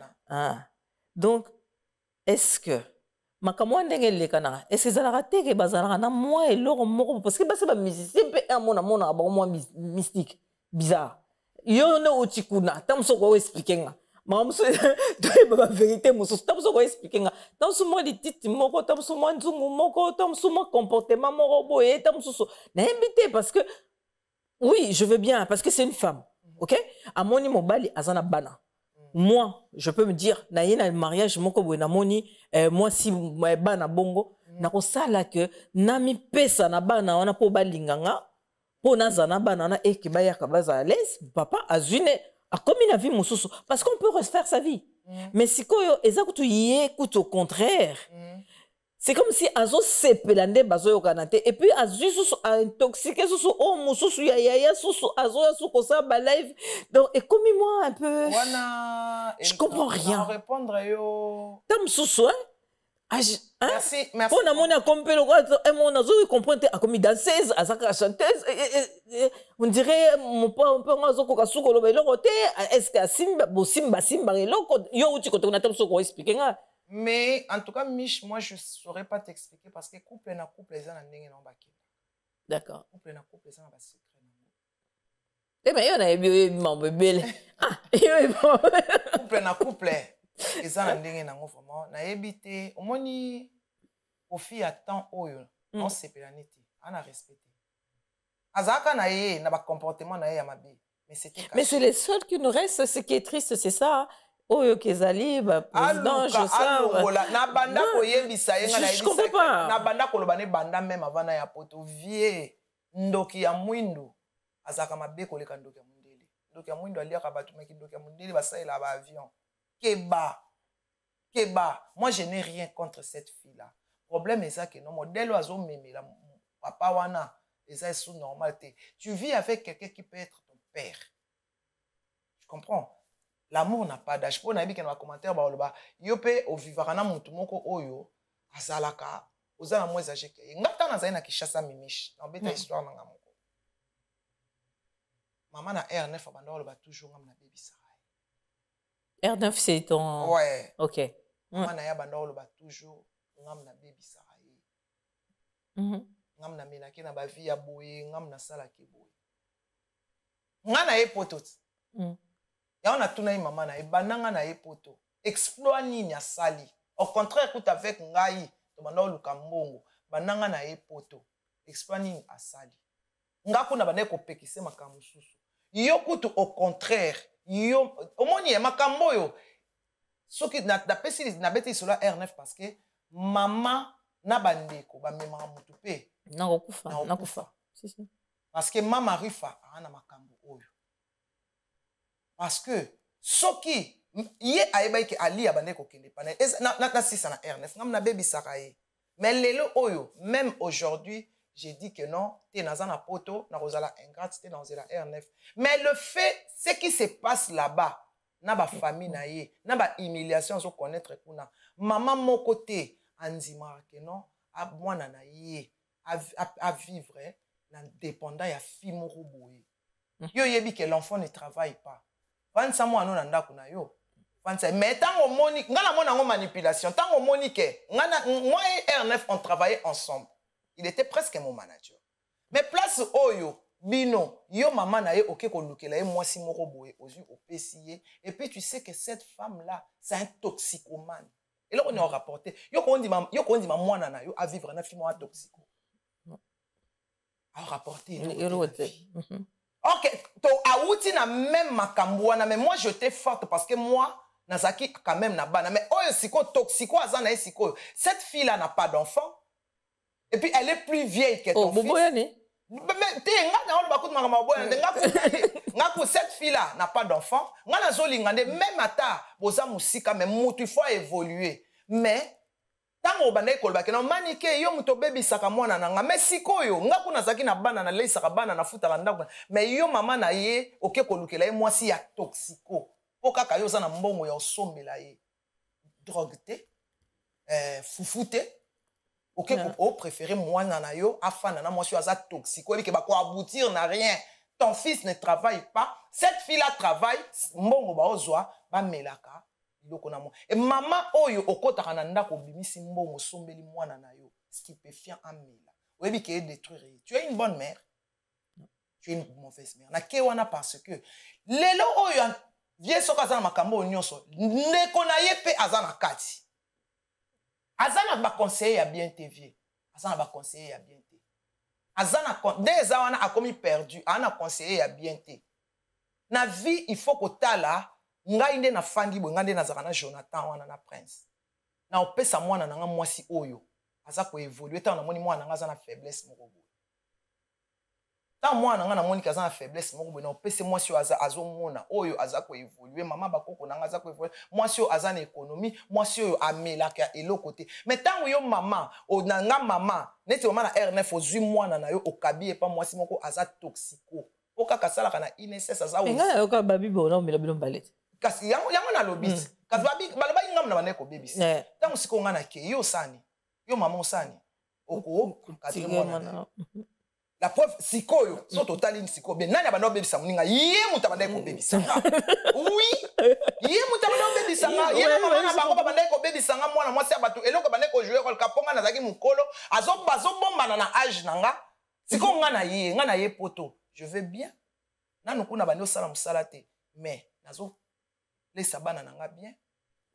[SPEAKER 2] Donc, est-ce que makamwa ndenge lekana est-ce que ça raté que bazala na moi et l'or moko parce que c'est pas musicien pe amona mona ba moi mystique bizarre. Yo no utikuna tamso ko expliquer mamso de baba vérité muso tamso ko expliquer tamso moi di titi moko tamso moi nzungu moko tamso moi comportement moko boye tamso na invité parce que oui, je veux bien parce que c'est une femme. Ok? À moni mobali azana bana. Moi, je peux me dire, na yena mariage moko boy na moni moi si bana bongo na ko sala que nami pesa na bana wana po balinganga po na zana bana na ekibaya ka baza à l'aise papa azune a comme na vie mususu parce qu'on peut refaire sa vie. Mais si koyo ezakutu yekuto au contraire. C'est comme si azo sepelande bazo yokanate et puis azu susu intoxiqué susu oh mususu ya susu azo ya suko sa ba live donc et comme moi un peu je comprends rien
[SPEAKER 1] répondre yo
[SPEAKER 2] tam susu
[SPEAKER 1] merci merci
[SPEAKER 2] on a mon accompagné et mon azo comprendre a comme danseuse azaka chanteuse on dirait mon pas un peu azo ko kasuko lo beloko te est-ce que simba bo simba eloko yo uti ko tona tam suko expliquer nga.
[SPEAKER 1] Mais en tout cas, Mich, moi je ne saurais pas t'expliquer parce que couple na couple, ils ont un
[SPEAKER 2] d'accord.
[SPEAKER 1] Couple na couple, ils ont un secret.
[SPEAKER 2] Eh bien, il y en a eu mon bébé.
[SPEAKER 1] Couple na couple, ils ont un vraiment. Na habité, au moins, au fil à temps, on s'est pénalité, on a respecté. Azaka na ye, na ba comportement na ye ya mabe.
[SPEAKER 2] Mais c'est les seuls qui nous restent. Ce qui est triste, c'est ça. Oyo kezali ba président je sais
[SPEAKER 1] na banda ko yebisa yenga na
[SPEAKER 2] je comprends pas
[SPEAKER 1] na banda ko lobane banda même avant na ya poto vie ndoki ya mwindo azaka mabe ko leka ndoki ya mwindo aliaka batu meki ndoki ya mundele basalela ba avion keba moi je n'ai rien contre cette fille là problème est ça que non modèle oiseau memela papa wana eza sous normalité tu vis avec quelqu'un qui peut être ton père tu comprends. L'amour n'a pas d'âge. Pour nabi dans commentaire ba oloba yo pe o vivara na mutu moko oyo azalaka ozala moins âgé que ngata na zaina kishasa mimish na beta histoire na ngamoko maman na R9 abanda oloba toujours ngam na baby Sarai
[SPEAKER 2] R9 c'est ton
[SPEAKER 1] ouais
[SPEAKER 2] OK
[SPEAKER 1] maman na ya banda oloba toujours ngam na baby Sarai ngam na melaki na ba vie ya boye ngam na sala ki boye ngana e potot ya on a tuna maman na ebananga na epoto exploit nini asali au contraire écoute avec ngai to banda luka mbongo bananga na epoto exploit nini asali ngaku na banda ko pekise makambo susu yo kutu au contraire yo omoni makambo yo soki na pesi na beti sur la R9 parce que maman na bandeko ba mema mutu pe
[SPEAKER 2] na kufa si
[SPEAKER 1] parce que mama rifa ana makambo oyo. Parce que soki ye ayebai ke ali abande ko kende pana na sisa na R9 ngam na baby Sarai mais lelo oyo même aujourd'hui j'ai dit que non, t'es dans un poto, na rozala ingrate, t'es dans la R9. Mais le fait, ce qui se passe là-bas, na ba famille na ye, na ba humiliation so connaître kuna. Maman mon côté, andima que non, a mwana na ye, à vivre, na dépendant ya fi moko boye. Yo yebi que l'enfant ne travaille pas. Vansa mo anu na ndako na yo. Vansa mais tant au moni, ngana mona ngo manipulation, tant au moni que ngana moi et R9 on travaillait ensemble. Il était presque mon manager. Mais place oyo bino, yo maman na ye oké ko lukela ye moi si moko boye aux yeux au PCA et puis tu sais que cette femme là, c'est un toxicomane. Et là on est rapporté, yo ko ndi ma mwana na yo à vivre na fi mo toxico. A rapporter. Ok, to aouti na même makambouana, mais moi je t'ai forte parce que moi nazaki quand même na bana, mais oyo siko toxico azana e siko. Cette fille là n'a pas d'enfant. Et puis elle est plus vieille que ton fils. Cette fille-là n'a pas d'enfant. Même à boza musika, mais il faut évoluer. Mais tango bande kolba keno manike yo muto baby saka mwana nanga mais sikoyo ngaku nazaki na bana na lei saka bana na futa ndako mais yo mama na ye oke kolukela ye mwasi ya toxico pokaka yo za na mbongo ya osombela ye drogue te fufute. Ok, on préfère moi nana yo afin nana moi je suis toxico et que ba ko aboutir na rien. Ton fils ne travaille pas, cette fille là travaille, mbongo ba ozwa ba melaka iloko na mo. Et maman oyo okota na ndako bimisi mbongo sombeli mwana na yo, stupéfiant amela. Oyebi ke détruire. Tu es une bonne mère. Tu es une mauvaise mère. Na ke wana parce que lelo oyo vie soka za na makambo nyonso, ndeko na ye pe azana kati. Azana ba conseiller ya bien te vie. Azana ba conseiller ya bien te. Azana des awana a commis perdu, ana conseiller ya bien te. Na vie il faut que tala ngai nde na fandi bo ngande na zakana Jonathan wana na prince. Na opesa mwana na nga mwasi oyo. Aza ko évoluer ta na moni mwana nga za na faiblesse moko bo. Ta mwana nga na moni kaza na faiblesse moko bo na opesa mwasi aza azomona oyo aza ko évoluer mama bakoko na nga aza ko évoluer mwasi oyo aza na économie mwasi oyo amelaka elo côté mais tango yo mama o na nga mama neti mama na R9 ozui mwana na yo okabi pa mwasi moko aza toxico okaka sala kana INSS aza o
[SPEAKER 2] nga yo ka babi bona omela bilo balete
[SPEAKER 1] kasi yango na lobiti kasi babi baloba ngam na baneko baby tango siko nga na ke yo sani yo mama osani oko kasi mwana la preuve sikoyo so total in siko bien nani abanda obebisa muninga ye mutabanda ko bebisa oui ye mutabanda obebisa nga ye mama na bango babanda ko bebisa nga mwana mwasi abatu eloko banda ko jouer ko kaponga na zaki mukolo azobomba na âge nanga siko nga na ye poto je veux bien nanu kuna bandi osala musala te mais nazo lesa bana nanga bien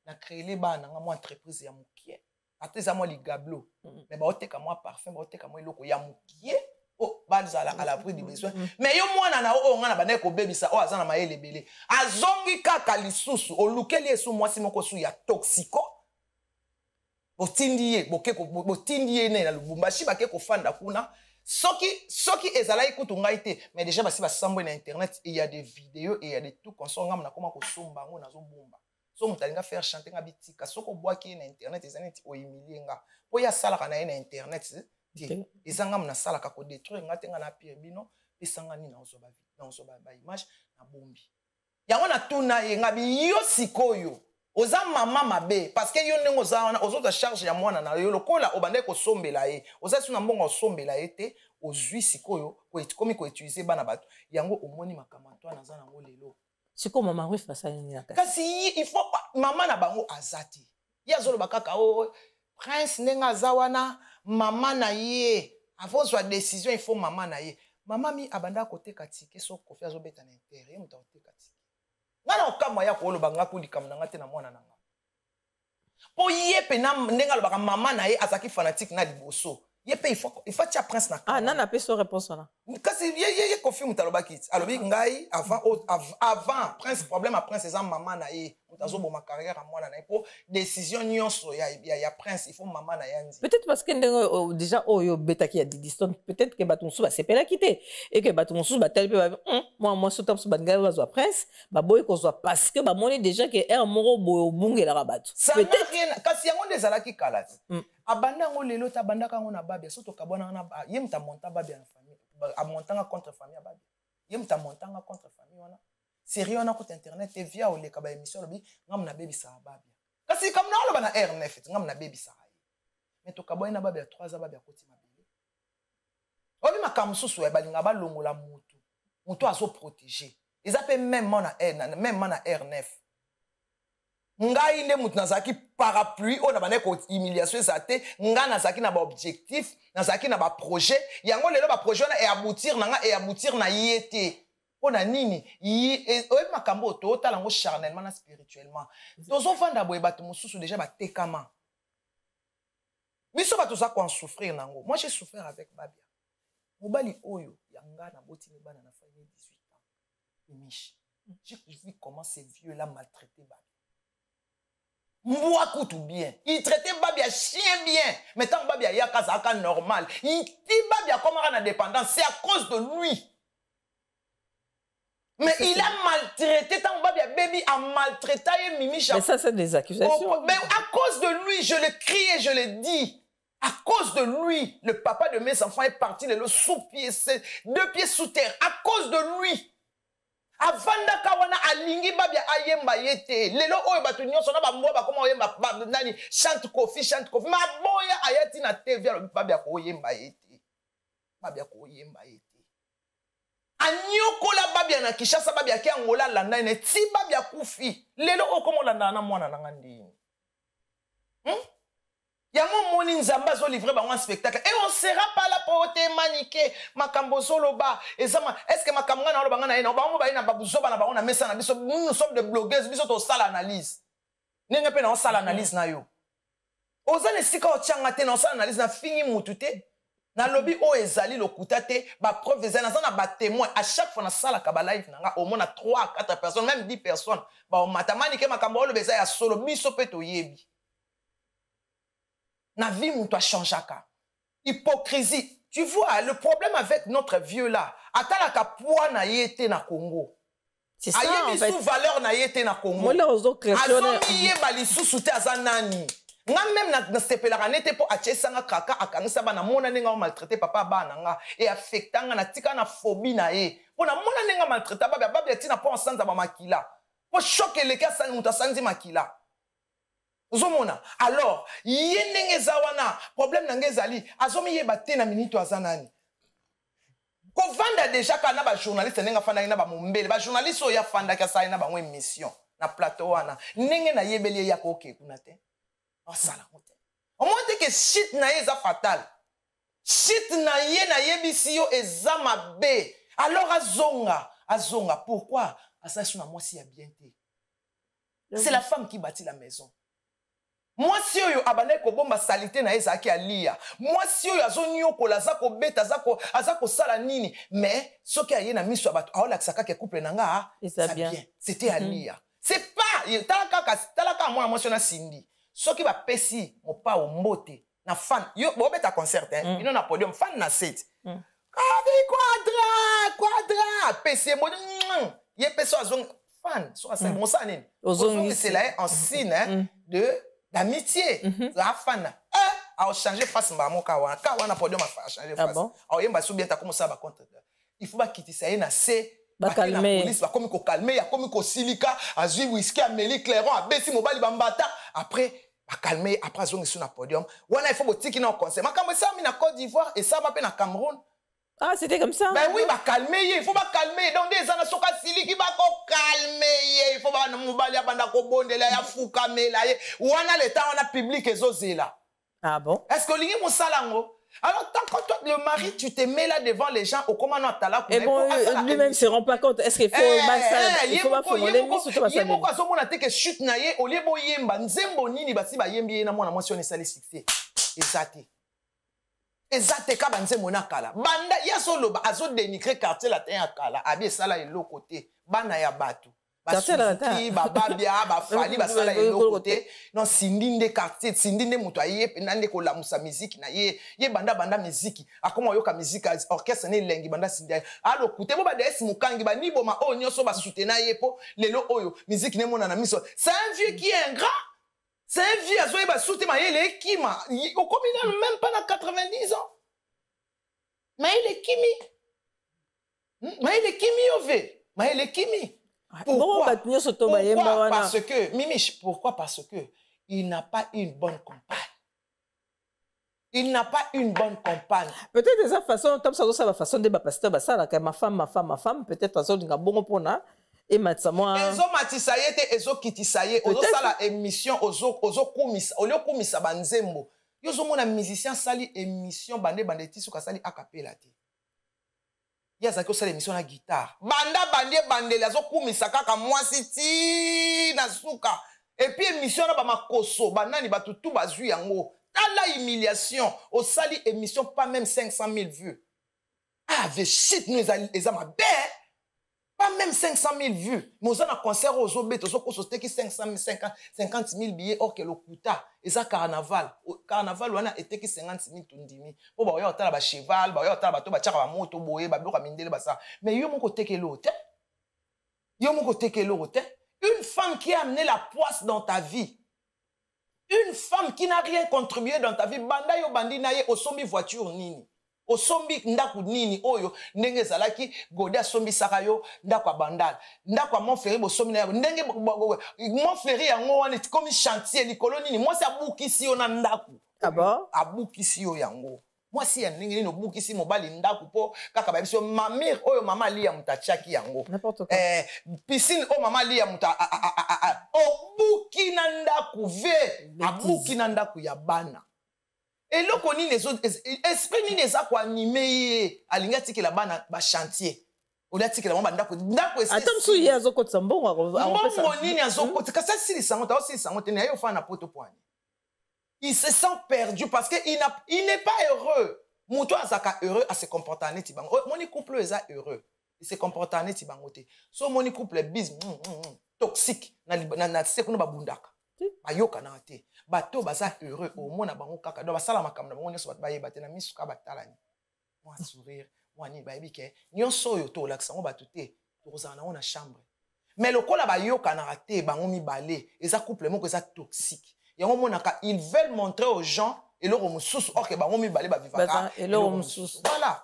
[SPEAKER 1] na créer les bana nanga mo entreprise ya mukie ateza mo ligablo mais ba oteka mo parfum ba oteka mo eloko ya mukie. Oh, balzala à l'abri du besoin. Mais yo mwana na o ngana bana ko bebisa o azana mayele belé. Azongi kaka lisusu o lukeli esu mwasi moko su ya toxico. Botindiye bokeko botindiye ne na Lubumbashi bake ko fanda kuna. Soki ezala ikutu ngai te, mais déjà basi basambo na internet et il y a des vidéos et il y a des tout comme ça ngam na koma ko somba ngo nazo bomba. So mutalinga faire chanter nga bitika soko boaki na internet ezaneti o humilienga. Po ya sala kana na internet. Ezanga mna sala kako détruire ngatenga na pire bino pesanga ni na ozoba ba image na bombi yango na tuna ye ngabi yo sikoyo oza mama mabe parce que yo ndenge oza wana ozota charge ya mwana na yo lokola obande ko sombela ye oza suna mbongo osombela ye te ozui sikoyo ko komi ko utiliser bana bato yango omoni makamanto na zana ngo lelo
[SPEAKER 2] siko mama we fasa ni na
[SPEAKER 1] kasi il faut mama na bango azati ya zolo bakaka o prince nenga zawana maman na ye avant soit décision il faut maman na ye maman mi abanda côté katike so kofi azobeta na intérieur muta côté katike ngana okama ya ko lobanga ko likam na ngate na mwana nanga po ye pe na ndenga lobaka maman na ye azaki fanatique na liboso ye pe il faut tia prince na
[SPEAKER 2] nana pe so réponse na
[SPEAKER 1] kasi ye confirme talobaki alobi ngai avant prince problème à prince eza maman na ye mutazo boma carrière à moi na pour décision nyonso ya prince il faut maman na yandi
[SPEAKER 2] peut-être parce que déjà yo betaki ya distance peut-être que bato mosusu basepela kite et que bato mosusu batali pe moi so tam so bangai bazwa prince baboyi kozwa parce que bamoni déjà que un moko boyo bungelaka bato
[SPEAKER 1] peut-être kasi yango ndezalaki kala abanda ngo lelo ta bandaka ngo na babia so to kabona na ye mta monta babia na famille a montanga contre famille à babi yem ta montanga contre famille wana série wana ko internet et via ole ka ba émission lobi ngam na baby sa babi kasi comme na loba na R9 ngam na baby sa mais to kaboy na babi 3 ans babi akoti mabele obi makamsusu ya balinga ba longola mutu azo protéger ils appellent même na R9 ngai nde mutu nazaki parapluie on a bané ko humiliation zate nga nazaki na ba objectif nazaki na ba projet yango lelo ba projet na et aboutir na yete pona nini oyebi makambo to otala ngo charnellement na spirituellement tozo vanda boye bato mosusu déjà batekama biso bato za ko en souffrir nango moi j'ai souffert avec babia mobali oyo yanga na boti ni bana na famille 18 ans Michi j'ai vu comment ces vieux là maltraitaient babia Mboua tout bien. Il traitait Babia chien bien. Mais tant Babia Yakazaka normal. Il dit Babia comme un indépendant. C'est à cause de lui. Mais il a maltraité. Tant Babia Baby a maltraité Mimi Chapeau.
[SPEAKER 2] Mais ça, c'est des accusations.
[SPEAKER 1] Mais à cause de lui, je le crie et je le dis. À cause de lui, le papa de mes enfants est parti le sous-pied, 2 pieds sous terre. À cause de lui. Avanda kawana alingi babia ayemba yete lelo oyo batu nyonso na bambo ba koma oyemba nani chante kofi maboya ayati na TV babia ko oyemba yete anyokola babia na Kishasa babia ki angola landa ne ti babia kufi lelo okomo landa na mwana na ngandini yango moni nzamba zo livrer ba un spectacle et on sera pas là pour te maniquer makambo soloba ezama est-ce que makamanga na loba ngana ina ba mo ba ina babuzoba na ba ona mesa na biso nous sommes des blogueuses biso to sala analyse nenge pe na sala analyse na yo ozane sika o tianga te na sala analyse na fingi mutute na lobby o ezali lokuta te ba preuve ezana na ba témoin à chaque fois na sala ka ba live nanga au moins 3 à 4 personnes même 10 personnes ba o matamani ke makambo lo beza ya solo biso pe to yebi na vie moun toi changeaka. Hypocrisie. Tu vois, le problème avec notre vieux là, atala ka poa na yete na Congo.
[SPEAKER 2] C'est ça en fait.
[SPEAKER 1] Sous valeur na yete na Congo.
[SPEAKER 2] Moi là ozo questionner.
[SPEAKER 1] Azo miye bali sous-souté azanani. Nga même na sepelaka nete po achesanga kaka akangisa bana mona nenga maltraité papa bana nga et affectanga na tika na phobie na ye. Pona mona nenga maltraité baba tina po ensanza ba makila. Po choquer les cas sans muta sanzi makila. Zomona alors yenenge zawana problème nangezali azomi yeba te na minute azanani ko vanda déjà kana ba journaliste nenga fanda na ba mombele ba journaliste oya fanda ka sa na ba mo émission na plateau wana nenge na yebeli ya ko ke kuna te osala mote au moins que shit na ye za fatal shit na ye na yebisi yo eza mabe alors azonga pourquoi asa suna mwasi ya bien te c'est la femme qui bâtit la maison. Moi si oyo abane ko bomba salité na ezaki alia moi si oyo azonyo ko la zako beta azako sala nini mais soki aye na miso abato aola kisaka ke couple nanga ça bien c'était alia c'est pas talaka moi émotionnel Cindy soki ba pesi mo pa o mbote na fan yo bo beta concert ino na podium fan na set quadra pesi mo ye peso azong fan so c'est bon ça nini c'est là en signe de d'amitié la fan a changé face mbamo kawana podium a changé face a yemba sou bien ta comme ça ba contre il faut pas quitter ça na c'est ba calmer police ba comme ko calmer ya comme ko silika azui whisky Amélie Clairon a besi mobali bambata après ba calmer après zongi sur na podium wana il faut botiki na concert makambo ça mi na Côte d'Ivoire et ça va pe na Cameroun.
[SPEAKER 2] Ah, c'était comme ça?
[SPEAKER 1] Ben oui, bah calmer, il faut pas calmer. Donc des gens sont cassés qui va calmer, il faut pas nous balayer banda ko bonde là ya fouka mais là ou on a le temps on a public et zozé là.
[SPEAKER 2] Ah bon?
[SPEAKER 1] Est-ce que l'ingi musalango? Alors tant que toi le mari tu te mets là devant les gens au comment on t'a là
[SPEAKER 2] et bon lui-même se rend pas compte est-ce qu'il faut il faut pas fonder mais surtout pas ça.
[SPEAKER 1] Il faut quoi so mona te que chute na ye au lieu boyemba nzembo nini basi ba yembi na mwana mwasi on est salé succès. Exacté. ezate banze mona kala banda ya solo ba azo dénigrer quartier latin ya kala abi sala elo côté bana ya batu basuki bababia bafali basala elo côté non sindinde quartier sindinde muto aye nande ko lamusa musique na ye banda musique akoma yoka musique orchestre ne lengi banda sindai alo kute bo ba des mukangi ba ni boma o nyoso ba soutenir ye po lelo oyo musique ne mona na miso c'est un vieux qui est ingrat. C'est un vieux azoé ba soutenir ma ye le kima au communal même pas na 90 ans. Mais il est kimi. Mais il est kimi ove. Mais il est kimi. Pourquoi? Parce que Mimiche, pourquoi? Parce que il n'a pas une bonne compagne. Il n'a pas une bonne compagne.
[SPEAKER 2] Peut-être de sa façon, comme ça, la façon de pasteur, ça, ma femme, peut-être ça, on a bon pour na. Et maintenant,
[SPEAKER 1] ezo matisaye te ezo kitisaye ozo sala émission ozo kumisa olio kumisa banzembo yozo mona musicien sali émission bande tiso ka sali acapella te yaza ko sala émission na guitare bandele azo kumisa kaka mwasi ti na suka et puis émission na ba makoso banani batutu bazui yango tala humiliation au sali émission pas même 500 000 vues ah ve shit nous les ma bête. Pas même 500 000 vues. Mais on a un concert aux obètes, aux autres qui 50 000 billets, or que le coûta. Et ça, carnaval. Carnaval, on a été qui 50 000 tundimi. Pour bah, on a un cheval, bah, on a un bateau, bah, on a un moto, boé, bah, on a mindele, bah, ça. Mais yo mon côté que l'autre. Yo mon côté que l'autre. Une femme qui a amené la poisse dans ta vie. Une femme qui n'a rien contribué dans ta vie. Banda yo bandi na ye, au sombi voiture nini. Osombi ndaku nini oyo ndenge zalaki godia sombi sakayo ndakwa bandal ndakwa Montferry bosombi na ndenge Montferry yango wana comme chantier likolo nini moi ça bukisi yo na ndaku
[SPEAKER 2] ah bon
[SPEAKER 1] abukisi yo yango moi si ya ndenge nini bukisi mobali ndaku po kaka ba biso mamir oyo mama lia mutachaki yango
[SPEAKER 2] n'importe quoi
[SPEAKER 1] piscine o mama lia muta obuki na ndaku ve abuki na ndaku ya bana. Et là, on est esprit ni les a quoi animé alinga tiki la bana ba chantier. On a tiki la bana ndako
[SPEAKER 2] attends sou hier azoko tsambongo
[SPEAKER 1] on ni azoko kasa si sango ta aussi sango tena yo fa na poto poani. Il se sent perdu parce que il n'est pas heureux. Muto azaka heureux à se comporter en etibango. Mon couple est heureux. Il se comporte en etibango te. So mon couple bis toxique na sekuno babundaka. Bayoka na te. Bato baza heureux au mona bango kaka do basala makamna bango nyoso bat baye batena misuka batalani moi sourire moi ni bayebi ke nyonso yo to lakisa ngo batute tokozana na ona chambre mais lokola bayoka na te bango mibale eza couple moko eza toxique yango mona ka ils veulent montrer aux gens et leur mususu or que bango mibale ba vivaka
[SPEAKER 2] et leur mususu
[SPEAKER 1] voilà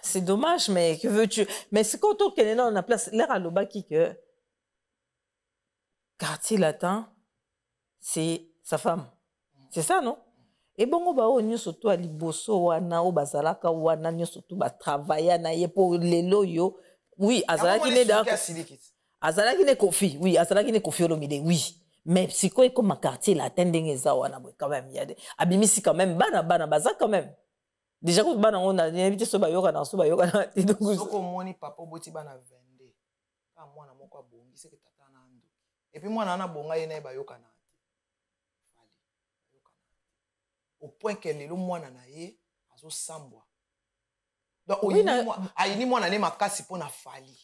[SPEAKER 2] c'est dommage mais que veux-tu mais c'est quand on est dans la place l'air à l'obaki que quartier latin c'est sa femme. C'est ça, non? Et bon, on va au surtout à Liboso, wana o bazalaka wana nyo surtout ba travailler na ye pour les loyo. Oui, azalaki ne da. Azalaki ne kofi. Oui, azalaki ne kofi olomide. Oui. Mais psycho est comme un quartier latin d'engeza wana quand même. Il y a des abimisi quand même bana baza quand même. Déjà quand bana on a invité so ba yoka na so ba yoka na.
[SPEAKER 1] Soko moni papa boti bana vende. Ka mwana moko abongi c'est que tata na ndo. Et puis mwana na bonga ye na ba yoka na. Au point que les mwana na ye azo sambwa donc oui, ayini mwana ne makasi pona fali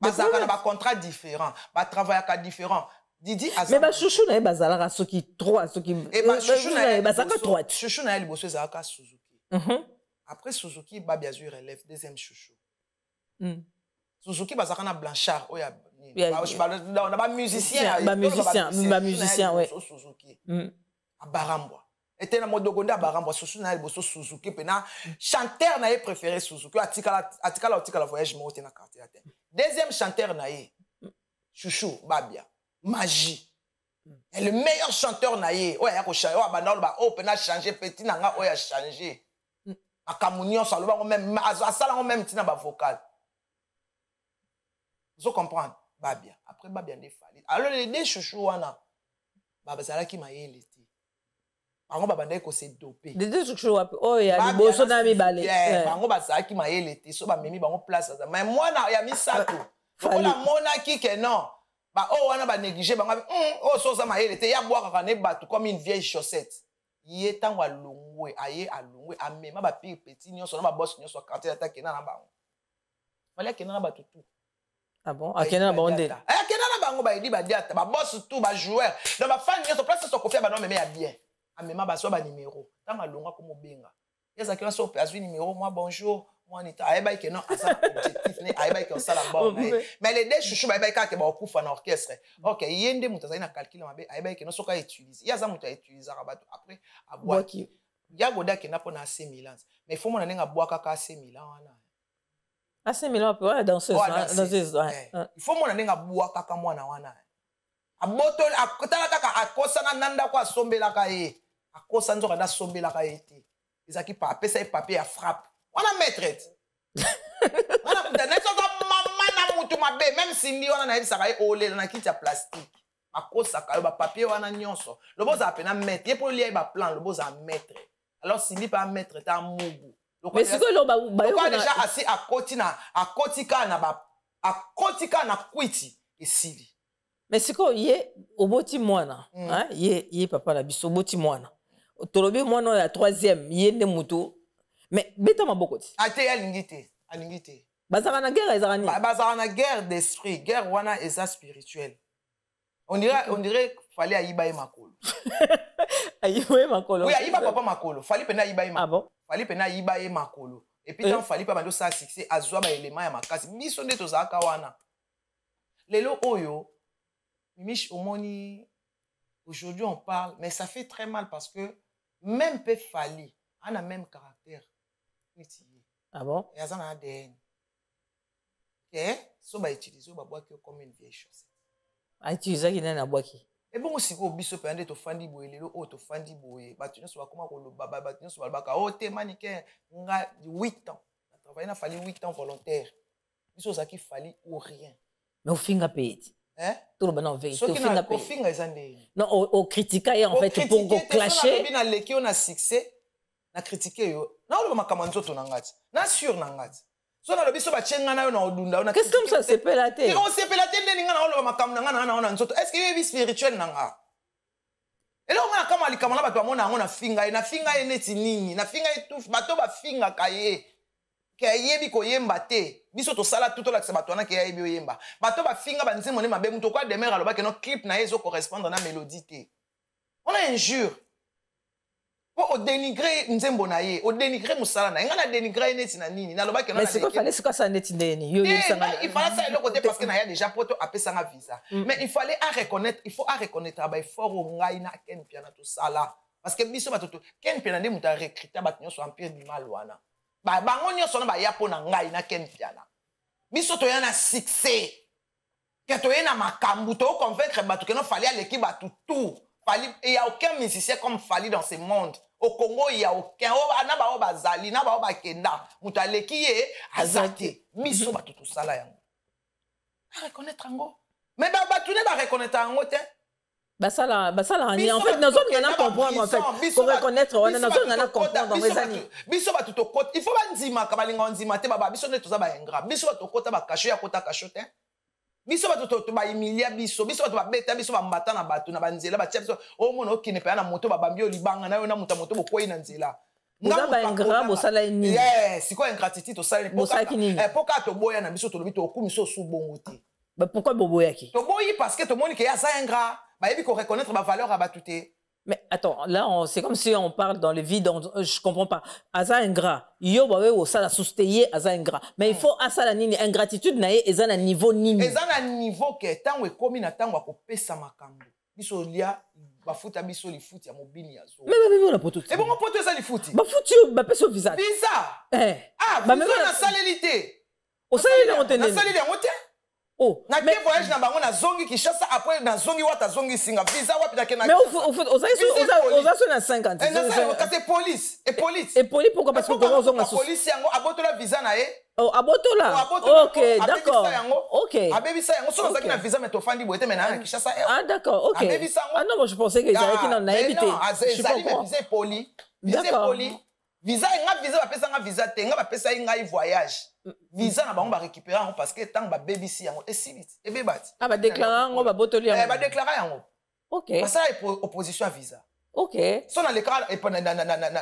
[SPEAKER 1] bazaka na ba contrat différent ba travail ka différent Didi
[SPEAKER 2] mais ba chouchou na ye bazalaka soki 3 soki
[SPEAKER 1] et ba chouchou na ye
[SPEAKER 2] bazaka 3
[SPEAKER 1] chouchou na ye liboso ezalaka Suzuki après Suzuki ba bien sûr relève deuxième chouchou Suzuki bazaka na Blanchard oya na ba musicien
[SPEAKER 2] ouais
[SPEAKER 1] Suzuki à Barambwa. Et na modogonda à Barambwa, Suzuki pena chanteur na ye préféré Suzuki atikala voyage mo na quartier latin. Deuxième chanteur na ye Chouchou Babia, Magie. Et le meilleur chanteur na ye, oya ko changer, oya bandol ba o pena changer petit nanga oya changer. Akamunio saloba même asala même tina ba vocal. Vous comprenez Babia. Après Babia ne fallait. Alors les deux Chouchou wana babazala ki mayele te. Bango babandai ko se dopé.
[SPEAKER 2] De deux Chouchou oh ya liboso na mibale.
[SPEAKER 1] Bango bazala ki mayele te so ba memi bango place ça. Mais moi na ya misato. Ko la monaki que non. Ba oh wana ba négliger bango oh so za mayele te ya boire ka ne batu comme une vieille chaussette. ye tango alongwe aye alongwe amema ba pire petit nyonso na ba boss nyonso quartier attaque na bango fallait que na ba tutu.
[SPEAKER 2] Ah bon, akena na bonde.
[SPEAKER 1] Akena na bango ba idi ba diata ba boss tout ba joueur dans ba fan nyonso place so kofia ba no meme ya bien amema ba so ba numéro tango alongwa ko mobenga yesa ki so pe azwi numéro moi bonjour moi nita ayeba ke non asa objectif ne ayeba ke on sala bon mais les deux chouchou ba ayeba ke ba okufa na orchestre OK yende mutu azali na calcul mabe ayeba ke non so ka utiliser yaza mutu utiliser rabato après abwaki ya goda ke na pona AC Milan mais il faut mona nenga bwaka ka AC Milan wana
[SPEAKER 2] AC Milan peut ouais danseuse
[SPEAKER 1] il faut mona nenga bwaka ka mwana wana abotol akotala kaka akosa na nanda kwa sombela ka ye akosa nzoka da sombela ka ye te ezaki pa pesa papier ya frappe wana maître wana kutanetso ka mama na mutu mabe même si ndi wana na ebisaka ye ole na kiti ya plastique akosa ka yo ba papier wana nyonso loboza apena maître ye po lia ba plan loboza maître alors si ndi pa maître ta mubu
[SPEAKER 2] mais c'est que lo ba yo
[SPEAKER 1] déjà assis akotika na kwiti esili
[SPEAKER 2] mais c'est que ye oboti mwana hein ye papa la biso oboti mwana tolobi mwana ya 3e ye nde mutu mais beta maboko ti
[SPEAKER 1] ate alingite
[SPEAKER 2] bazaka na guerre ezaka ni
[SPEAKER 1] bazaka na guerre d'esprit guerre wana eza spirituel on dirait fallait ayiba e makolo
[SPEAKER 2] ayiba makolo
[SPEAKER 1] oui ayiba papa makolo fallait pena ayiba e makolo
[SPEAKER 2] ah bon
[SPEAKER 1] fallait pena ayiba e makolo et puis tant fallait pas bando ça succès azwa ba élément ya makasi biso nde tozaka wana lelo oyo mimish omoni aujourd'hui on parle mais ça fait très mal parce que même peu fallait on a même caractère.
[SPEAKER 2] Ah bon?
[SPEAKER 1] Il y a un ADN. Ok? So ba utiliser ba boaki comme une vieille chose.
[SPEAKER 2] A utiliser qui na boaki.
[SPEAKER 1] Et bon aussi ko biso pe ande to fandi boye lelo o to fandi boye ba tu so ba koma ko lo baba ba tu so ba ka o te manike nga 8 ans. Na travailler na fallait 8 ans volontaire. Biso ça qui fallait ou rien.
[SPEAKER 2] Mais au finga payé.
[SPEAKER 1] Hein?
[SPEAKER 2] Tout le monde en vérité.
[SPEAKER 1] Au finga ezande.
[SPEAKER 2] Non, au critiquer en fait pour go clasher.
[SPEAKER 1] Na leki on a succès. Na critiquer yo na olo makamanzo to nangati na sur nangati so na lobiso ba chenga na yo na odunda na
[SPEAKER 2] qu'est-ce comme ça c'est pelaté
[SPEAKER 1] on se pelaté ndeni nga na olo makam na nga na nzoto est-ce que yebi spirituel nanga elo nga kama likamana bato amona ngo na finga neti nini na finga etufu bato ba finga kaye ke yebi ko yemba te biso to sala tout la bato na ke yebi oyemba bato ba finga ba nzemo ne mabe muto kwa demer aloba ke no clip na yezo correspondre na mélodie te on a injure. O dénigrer nzembo na ye, o dénigrer musala na. Ngana dénigrer neti na nini. Na loba ke na.
[SPEAKER 2] Mais c'est quoi fallait c'est quoi ça neti ndeni? Yo sanga.
[SPEAKER 1] Il fallait ça le côté parce que na ya déjà poto apesa nga visa. Mais il fallait reconnaître ba effort o ngai na ken piana to sala. Parce que biso batoto ken piana ndi muta recruter bat nyoso empire du mal wana. Ba bango nyoso na ba ya po na ngai na ken piana. Biso to ya na succès. Que to ya na makambu to convaincre batu que non fallait l'équipe batu tout. Il n'y a aucun musicien comme Fally dans ce monde. Au Congo, il n'y a aucun. Na ba bazali, na ba kenda. Mutaleki ye azate. Miso ba tout ça là yango. Reconnaître ango. Mais ba tu ne ba reconnaître ango te.
[SPEAKER 2] Basala ni en fait nous on a comprendre en fait. Pour reconnaître on a comprendre dans les années.
[SPEAKER 1] Biso ba tout côté. Il faut ba nzima ka balinga nzima te baba biso ne to za ba ingra. Biso ba to kota ba kasho ya kota kasho te. Biso bato to ba emilia biso bato ba beta biso ba mbata na bato na banzela ba tia biso o mona okine pe na moto ba bambio libanga na yo na moto bokoyi na nzela
[SPEAKER 2] nga ba ingra bo sala ni
[SPEAKER 1] yes siko ingratitude to sala poka to boya na biso to lobi to okumiso su bongo te
[SPEAKER 2] ba pourquoi boboya ki
[SPEAKER 1] to boyi parce que to moni ke ya za ingra ba yebi ko reconnaître ba valeur à batuté.
[SPEAKER 2] Mais attends, là, c'est comme si on parle dans le vide, je comprends pas. Aza ingrat, yo bawe o sala sousteye aza ingrat. Mais il faut asala nini ingratitude na ye eza na niveau nini.
[SPEAKER 1] Eza na niveau ke tango ekomi na tango akopesa makambo. Biso lia bafuta biso li futi ya mobini ya zo.
[SPEAKER 2] Mais on a poto.
[SPEAKER 1] Et bon on poto eza li futi.
[SPEAKER 2] Ba futi ba peso visa.
[SPEAKER 1] Visa. Ah, ba même na salelité.
[SPEAKER 2] O saleli na otene.
[SPEAKER 1] Na saleli ya ote.
[SPEAKER 2] Oh,
[SPEAKER 1] na ke voyage na bango na zongi Kinshasa après na zongi wata zongi singa visa wapi na ke na.
[SPEAKER 2] Mais au fait oza na 50.
[SPEAKER 1] C'est police et police.
[SPEAKER 2] Et police pourquoi parce que comment zonga
[SPEAKER 1] sous. Police yango abotola visa na ye.
[SPEAKER 2] Oh, abotola. OK, d'accord. OK.
[SPEAKER 1] Abebisa yango so zaki na visa mais to fandi boete mais na Kinshasa.
[SPEAKER 2] Ah d'accord, OK. Ah non, moi je pensais que ils qui na évité.
[SPEAKER 1] Je comprends. Visa police. Visa police. Visa nga visa ba pesa nga visa te nga ba pesa nga voyage. Visa na bango ba récupérer parce que tant ba BBC yango esiliti ebebati.
[SPEAKER 2] Ah ba déclarer ngo ba botoli yango.
[SPEAKER 1] Ba déclarer yango.
[SPEAKER 2] OK.
[SPEAKER 1] Parce que opposition à visa.
[SPEAKER 2] Ok.
[SPEAKER 1] So na leka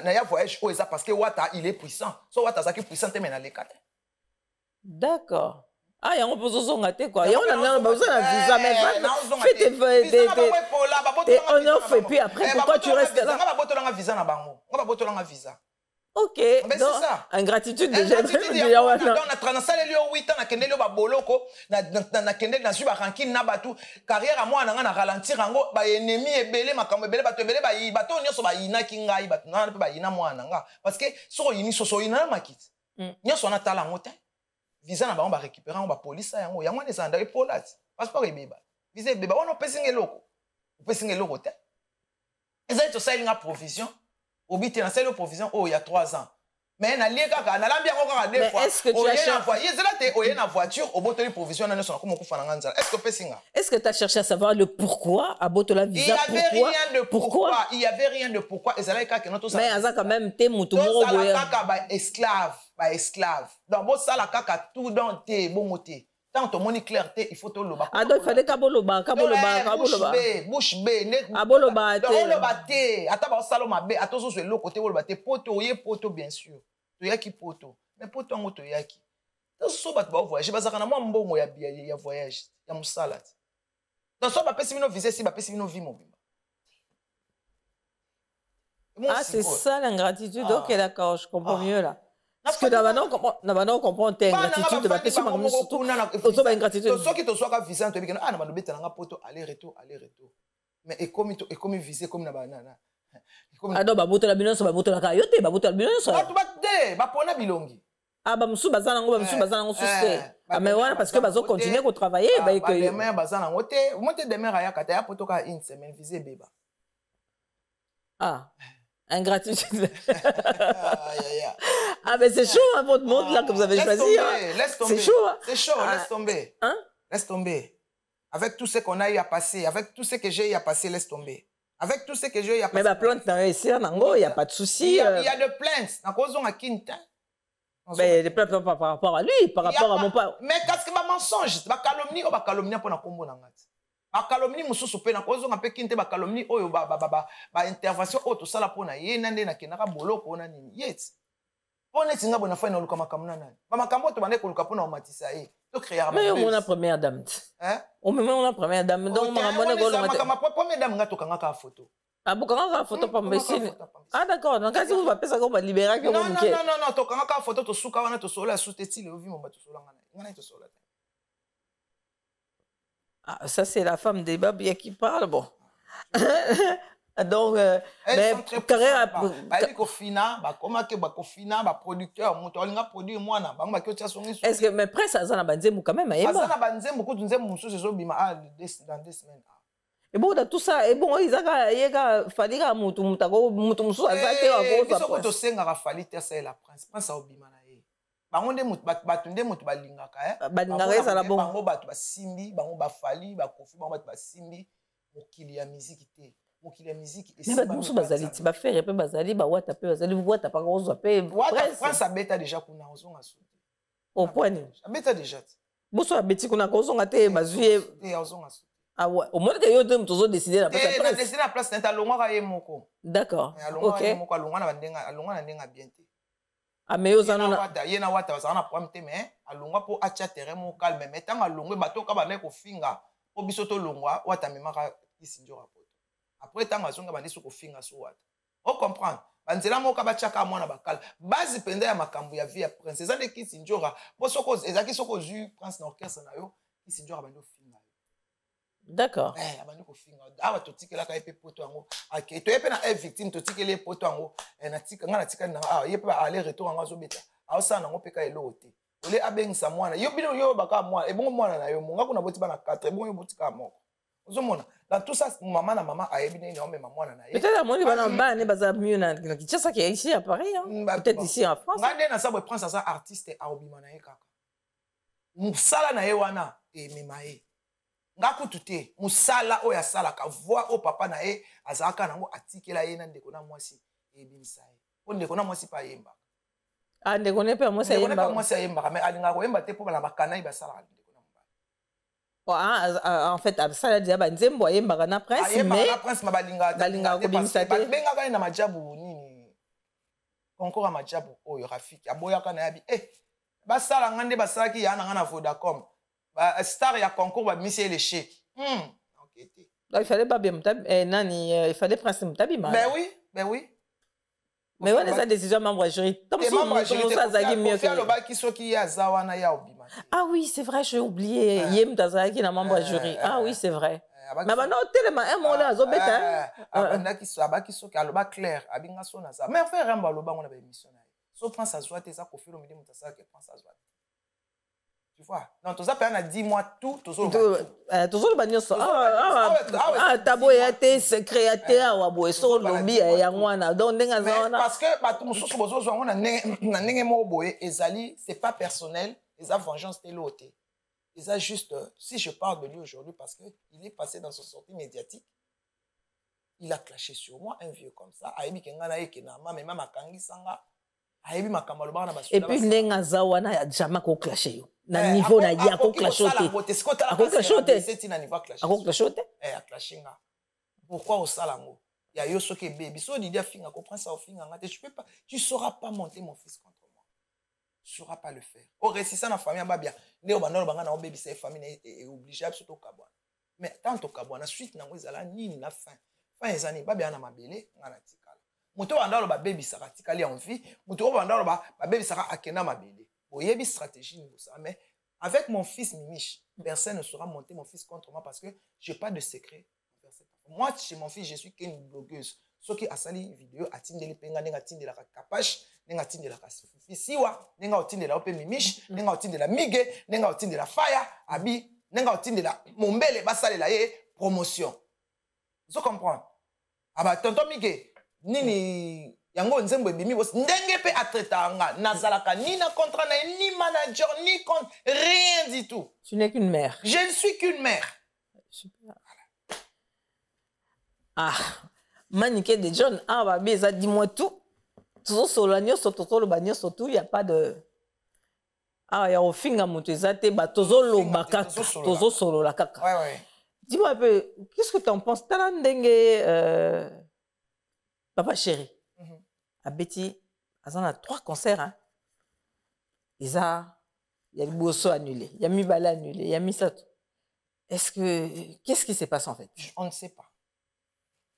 [SPEAKER 1] na ya voyage o eza parce que Wata il est puissant. So Wata zaki puissant te mais na leka te.
[SPEAKER 2] D'accord. Ah, yango pozozonga te quoi. Yango na bazona visa mais on offre et puis après pourquoi tu restes là?
[SPEAKER 1] Nga ba botolanga visa na bango. Nga ba botolanga visa.
[SPEAKER 2] Ok.
[SPEAKER 1] Mais
[SPEAKER 2] donc
[SPEAKER 1] c'est ça.
[SPEAKER 2] Ingratitude déjà.
[SPEAKER 1] Donc na transala lio 8 ans na kendeli ba boloko na kendeli na suba ranking na batu carrière à moi na ralentir ngo ba ennemi ebele makambo ebele batu ebele ba bato nyoso ba ina kingai batu na pe ba ina mwana nga parce que so yini so ina makiti. Nyoso na tala ngote. Visa na bango ba récupérer ngo ba police yango yango ne sanda epolat. Passeport ebeba. Visa ebeba ono pesinge loko. Pesinge loko te. Ezali to salinga provision. Obité na salle provision il y a 3 ans. Mais na lié kaka na lambi yango kaka 2 fois.
[SPEAKER 2] Est-ce que tu as
[SPEAKER 1] cherché na voiture au botoli provision na son comme kufa na nganza. Est-ce que pesinga?
[SPEAKER 2] Est-ce que tu as cherché à savoir le pourquoi à Botola visa?
[SPEAKER 1] Il y avait rien de pourquoi. Il y avait rien de pourquoi. Ezalai kaka notre ça.
[SPEAKER 2] Mais aza quand même te mutu moko boya.
[SPEAKER 1] Kaka ba esclave. Donc bo sala kaka tout dans te bongote. Tant to moni clarté, il faut to loba.
[SPEAKER 2] Ah donc il fallait kaboloba.
[SPEAKER 1] Bouche B.
[SPEAKER 2] Aboloba te.
[SPEAKER 1] Aboloba te. Ata ba salo mabe, atozo so lo côté woloba te poto, ye poto bien sûr. To yaki poto. Mais poto ngo to yaki. To so bat ba voyage, bazaka na mbongo ya voyage, ya musala. Donc so ba pesi mino visa si ba pesi mino vie mobimba.
[SPEAKER 2] Ah c'est ça l'ingratitude. OK d'accord, je comprends mieux là. Parce que d'abord on comprend tes ingratitude de ma personne comme surtout aux autres ingratitude.
[SPEAKER 1] Ceux qui te soient visa te bikena na bandobeta nga poto aller retour. Mais et comme visé comme na banana.
[SPEAKER 2] Ah donc ba botola binoso ba botola ka yote ba botola binoso.
[SPEAKER 1] Ba te ba pona bilongi.
[SPEAKER 2] Ah ba musu bazana ngo ba musu bazana ngo suste. Ah mais voilà parce que bazo continuer à travailler ba que
[SPEAKER 1] demain bazana ngo te monte demain ya kata ya poto ka une semaine visé beba.
[SPEAKER 2] Ah ingratitude. Ah, mais c'est chaud, hein, votre monde là que vous avez choisi.
[SPEAKER 1] Laisse tomber.
[SPEAKER 2] C'est chaud. Hein?
[SPEAKER 1] C'est chaud, laisse tomber.
[SPEAKER 2] Hein?
[SPEAKER 1] Laisse tomber. Avec tout ce qu'on a eu à passer, avec tout ce que j'ai eu à passer, laisse tomber. Avec tout ce que j'ai eu à passer.
[SPEAKER 2] Mais ma plainte dans ici, il n'y a pas de souci.
[SPEAKER 1] Il y a de plaintes.
[SPEAKER 2] Mais des plaintes par rapport à lui, par rapport à mon père.
[SPEAKER 1] Mais qu'est-ce que ma mensonge? Ma calomnie ou ma calomnie pour na combo na ngati. Ma calomnie mususu pe na kozo nga pe kinte ba calomnie oyo ba intervention o to sala pona ye nande na kenaka boloko na nini. Yes. On est singa bona fa na luka makamuna nani. Ba makambo to bande ko luka pona o matisa e. To créer ma.
[SPEAKER 2] Mais on a première dame.
[SPEAKER 1] Hein?
[SPEAKER 2] On me met on a première dame donc ma mona go le matin.
[SPEAKER 1] Ma première dame nga to kanga ka photo.
[SPEAKER 2] Ah bu kanga ka photo pa mbesini. Ah d'accord, donc quand vous va pesa ko ba libérer que
[SPEAKER 1] mon muke. Non, to kanga ka photo to suka wana to sola sous teti le ovi mo ba to sola ngana to sola.
[SPEAKER 2] Ah ça c'est la femme des babia qui parle bon. Donc mais carrière producteur est-ce que mais presse ça na banzembu quand même ayeba
[SPEAKER 1] ça na banzembu ko tunzembu mususu ezobima dans 2 semaines
[SPEAKER 2] et bon dans tout ça et bon izaka yeka falika mutu mususu azate wa
[SPEAKER 1] ko ça to senga ka falite ça la prince obima na ye bango nde mutu batu nde mutu balingaka
[SPEAKER 2] balingaka eza la bon
[SPEAKER 1] bango batu basimbi bango bafali bakofi bango batu basimbi mokili ya musique te mokili ya musique
[SPEAKER 2] et ba musu bazali ti ba faire pe bazali ba wata pe bazali wata pa ko pe
[SPEAKER 1] France abeta déjà kuna ozonga so
[SPEAKER 2] au point
[SPEAKER 1] abeta déjà
[SPEAKER 2] boso abeti kuna ko ozonga te bazuye
[SPEAKER 1] te ozonga so
[SPEAKER 2] ah ouais au moins que yo te muto zo décider la place
[SPEAKER 1] après décider la place neta longwa ye moko
[SPEAKER 2] d'accord
[SPEAKER 1] OK moko longwa na bandenga longwa na ndenga bien te
[SPEAKER 2] ah mais ozana
[SPEAKER 1] na wata ye na wata bazana problème te mais alongwa po acha terrain mo calme mais tanga longwe bato ka bana ko finga po biso to longwa wata memaka isinjo rapport après tanga zonga bandiso ko finga so wata o comprendre banzela moka bachaka mwana bakala base penda ya makambo ya vie ya princesse ande kisinjora po soko ezaki soko zu prince na orchestre na yo kisinjora bando finga
[SPEAKER 2] d'accord
[SPEAKER 1] abandi ko finga awa to tikela ka epe poto yango ok to epe na victime to tikele poto yango na tika nga na tika na yepe ba aller retour yango zo beta awa sana ngo peka elo te ole abengisa mwana yo bino yo baka mwana ebongo mwana na yo monga kuna boti bana 4 ebongo yo botika moko ozomona dans tout ça maman ayebi nini on mema mwana na ye
[SPEAKER 2] peut-être amoni bana bana baza mieux na Kinshasa qui est ici à Paris peut-être ici en France
[SPEAKER 1] ngande na sabo prince ça artiste a obima na ye kaka musala na ye wana e mema ye ngakutu te musala oya sala ka voix au papa na ye azaka nango atikela ye na ndeko na mwasi e bimisa ye o ndeko na mwasi pa yemba
[SPEAKER 2] ah ndeko ne pe mwasi yemba
[SPEAKER 1] mwasi yemba mais alinga ko yemba te po bana bakana ibasala ndeko na mbala
[SPEAKER 2] En fait, ça dit ba nzembo ayembaka na prince mais
[SPEAKER 1] prince mabalinga
[SPEAKER 2] kobimisa te
[SPEAKER 1] bengaka na majabu nini concours ya majabu oyo Rafiki aboyaka na yabi basala ngande basalaki ya na Vodacom star ya concours babimisi le chèque
[SPEAKER 2] il fallait pas bien il fallait prince Mutabi
[SPEAKER 1] ben oui
[SPEAKER 2] mais ouais les décisions membres jury mieux
[SPEAKER 1] que
[SPEAKER 2] ah oui c'est vrai j'ai oublié yem tazaki na membre jury ah oui c'est vrai mais maintenant tellement un mot là zobeta
[SPEAKER 1] abandaki so abaki soki aloba clair abinga so na ça mais faire ramba aloba ngona ba émission na so prend sa joie tes akofelo midi mutasa ke prend sa joie tu vois donc toza pe na 10 mois tout toujours
[SPEAKER 2] le banyo so tabo ya te secrétaire wa boy so lobby ya ngwana donc ndenga zona
[SPEAKER 1] parce que ba tout mususu bozo zo ngona na ndenge mo boye ezali c'est pas personnel eza vengeance te loté eza juste si je parle de lui aujourd'hui parce que il est passé dans son sortie médiatique il a clashé sur moi un vieux comme ça ayebi kenga na ekena ma même makangi sanga ayebi makamalo bana basoda
[SPEAKER 2] et puis ndenga zawana ya jamais ko clasher yo na niveau na ya ko clasher a
[SPEAKER 1] clashinga pourquoi au salango ya yo soki baby so Lydia finga comprend ça au finga ngate tu sauras pas monter mon fils contre moi tu sauras pas le faire au récit ça na famille babia ndeo banolo banga na baby sa famille est obligé surtout kabwana mais tant to kabwana suite nango ezala nini na fin ezani babia na mabele ngana tikala moto bandalo ba baby saka tikali en vie moto bandalo ba baby saka akena mabele oyebi stratégie ni ça mais avec mon fils Mimiche personne ne saura monter mon fils contre moi parce que j'ai pas de secret. Moi chez mon fils je suis qu'une blogueuse soki asali vidéo atindeli penga nenga tindela ka kapash nenga tindela ka fisiwa nenga otindela ope Mimiche nenga otindela mige nenga otindela fire abi nenga otindela mombele basalela ye promotion. Vous comprenez? Aba tonton mige nini yango nzembo ebimi bos ndenge pe atretanga nazalaka ni na contrat na ni manager ni compte rien du tout.
[SPEAKER 2] Tu n'es qu'une mère.
[SPEAKER 1] Je ne suis qu'une mère.
[SPEAKER 2] Super. Ah, Maniké de John, bah ça dis-moi tout. Tout solo nyo soto le banyo surtout, il y a pas de il y a au finga motezate ba tozo lo bakaka, tozo solo la kaka.
[SPEAKER 1] Ouais.
[SPEAKER 2] Dis-moi un peu, qu'est-ce que tu en penses? Talandenge Papa Chéri. À Betty, ils ont 3 concerts. Hein. Il y a le Bosso annulé, il y a Mibala annulé, il y a Misato. Qu'est-ce qui se passe en fait?
[SPEAKER 1] On ne sait pas.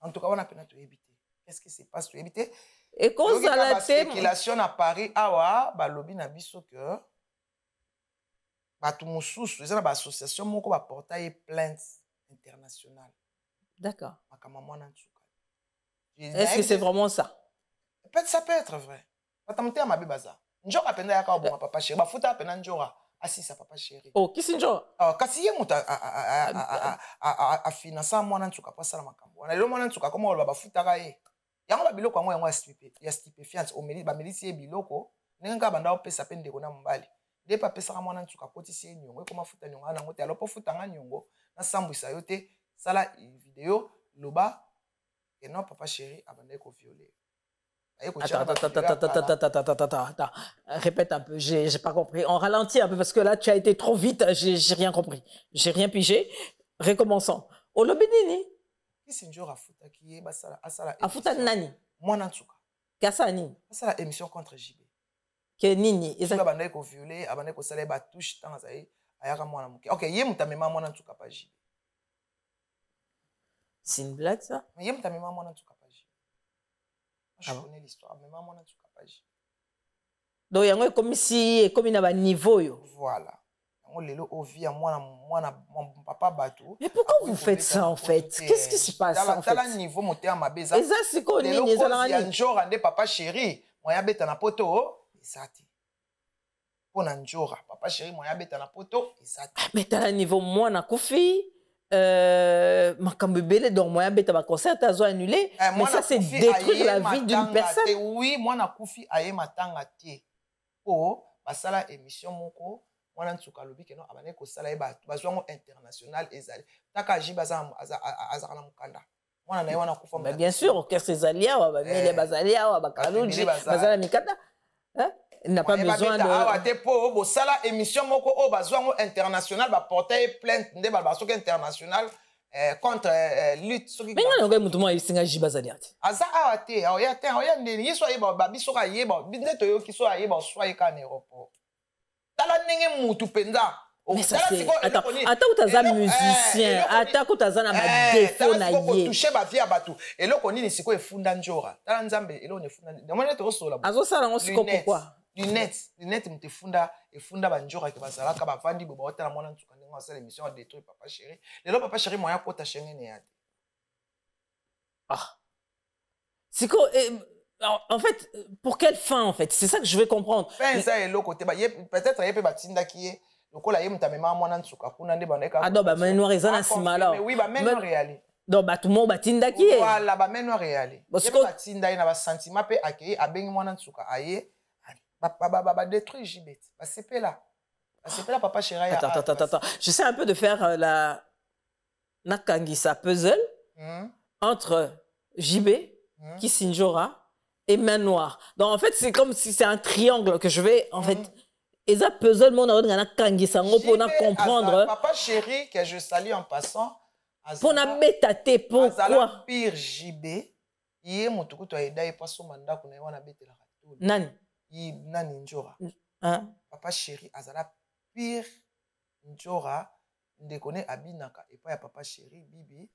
[SPEAKER 1] En tout cas, on a peine à tout éviter. Qu'est-ce qui se passe? Tout éviter.
[SPEAKER 2] Et quand ça
[SPEAKER 1] la spéculation à Paris, bah lobby na biso que bah tout moussous, les gens association moko ba portail plainte internationale.
[SPEAKER 2] D'accord.
[SPEAKER 1] Est-ce
[SPEAKER 2] que c'est vraiment ça?
[SPEAKER 1] Ça peut être vrai. Attendez à ma bibaza. Njora penda ya ka bon papa chéri. Ba futa pena njora. Asisa papa chéri.
[SPEAKER 2] Oh, qui c'est njora?
[SPEAKER 1] Kasi ye muta a financer moi na ntuka pa sala makambo. Na lelo moi na ntuka comme ba futa ka ye. Yango ba biloko yango ya stupéfiante au meli ba melisi biloko. Nenga banda opesa pende ko na mbali. De pa pesa ka moi na ntuka kotisi nyongo ko mafuta nyongo na ngote alopo futa nga nyongo na sambwisa yote sala vidéo loba et non papa chéri abandé ko violer.
[SPEAKER 2] Attends. Répète un peu, j'ai pas compris. On ralentit un peu parce que là, tu as été trop vite, j'ai rien compris. J'ai rien pigé. Recommençons. Au lobinini.
[SPEAKER 1] Qui c'est Njora Futa qui est basala asala.
[SPEAKER 2] Afuta nani?
[SPEAKER 1] Moi Nantuka.
[SPEAKER 2] Kasani.
[SPEAKER 1] Asala émission contre JB.
[SPEAKER 2] Que nini?
[SPEAKER 1] Ils abandé ko violer, abandé ko sala ba touche tant azaï ayaka mwana muke. OK, yé mutamema moi Nantuka pa JB.
[SPEAKER 2] C'est une blague ça?
[SPEAKER 1] Mais yé mutamema moi Nantuka. Je connais l'histoire, mais maman n'a pas agi.
[SPEAKER 2] Donc, il y a comme si, comme il y a un niveau.
[SPEAKER 1] Voilà. Papa bateau.
[SPEAKER 2] Mais pourquoi vous faites ça en fait? Qu'est-ce qui se passe en fait?
[SPEAKER 1] Niveau monté à ma bise.
[SPEAKER 2] Et ça, c'est quoi?
[SPEAKER 1] Il y a un jour, papa chéri, moi y a bête na poto, et ça t'est. Pour un jour, papa chéri, moi y a bête na poto, et ça t'est.
[SPEAKER 2] Mais t'as un niveau, moi, na koufi. Makambebele donc moi beta ba concert tazo annulé mais ça c'est détruire la vie d'une personne.
[SPEAKER 1] Oui, moi na kufi aye matanga te. Oh, basala émission moko, moi na tsuka lobi keno abane ko sala ba bazwango international ezali. Taka ji baza azana mukanda. Moi na wana kufa.
[SPEAKER 2] Bien sûr, orchestre Zalia wa ba mele bazalia wa ba kaluji bazala mikanda. Hein? Il n'a pas besoin de...
[SPEAKER 1] awa te po bosala émission moko o bazwango international ba porter plainte nde ba basoka international contre lutte soki
[SPEAKER 2] mais ngana ngoy mutu mo isinga jibazali ati
[SPEAKER 1] aza awa te aoya ndeni yeso ayeba babiso ka yeba nde toyoki so ayeba swai ka na aéroport tala ndenge mutu penza.
[SPEAKER 2] Mais ça c'est attends utaza musicien attends utaza na ma défaut na ye
[SPEAKER 1] toucher ba vie abatu eloko nini siko efunda njora tala nzambe eloko nefunda demone to sola
[SPEAKER 2] azo sala ngo siko pourquoi
[SPEAKER 1] lunette mutefunda efunda ba njora ke bazalaka ba vandi bo baotala mwana ntuka ndenge asala émission a détruire papa chéri lelo papa chéri moya kota shengene ya
[SPEAKER 2] siko en fait pour quelle fin en fait c'est ça que je veux comprendre
[SPEAKER 1] fin ça eloko te ba peut-être yepe batinda ki ye lokola ye mutamema mwana ntuka kuna nde bandeka
[SPEAKER 2] ado ba main noire ezana sima alors
[SPEAKER 1] oui ba main noire réalité
[SPEAKER 2] donc batu mo batinda ki ye
[SPEAKER 1] voilà ba main noire réalité parce que batinda ina ba sentiment pe akei abengi mwana ntuka aye ba détruire jibet ba sepela papa chéri
[SPEAKER 2] attends je sais un peu de faire la nakangisa puzzle entre JB Kisinjora et main noire donc en fait c'est comme si c'est un triangle que je vais en fait et ça puzzle mon on a kangisa ngo pour comprendre
[SPEAKER 1] papa chéri que je salue en passant
[SPEAKER 2] pour na métate pourquoi
[SPEAKER 1] pire JB yé mutuku to aida e paso manda kuna wana betela rato
[SPEAKER 2] nani
[SPEAKER 1] nani njora
[SPEAKER 2] hein
[SPEAKER 1] papa chéri azala pire njora ndekone abinaka et pas ya papa chéri bibi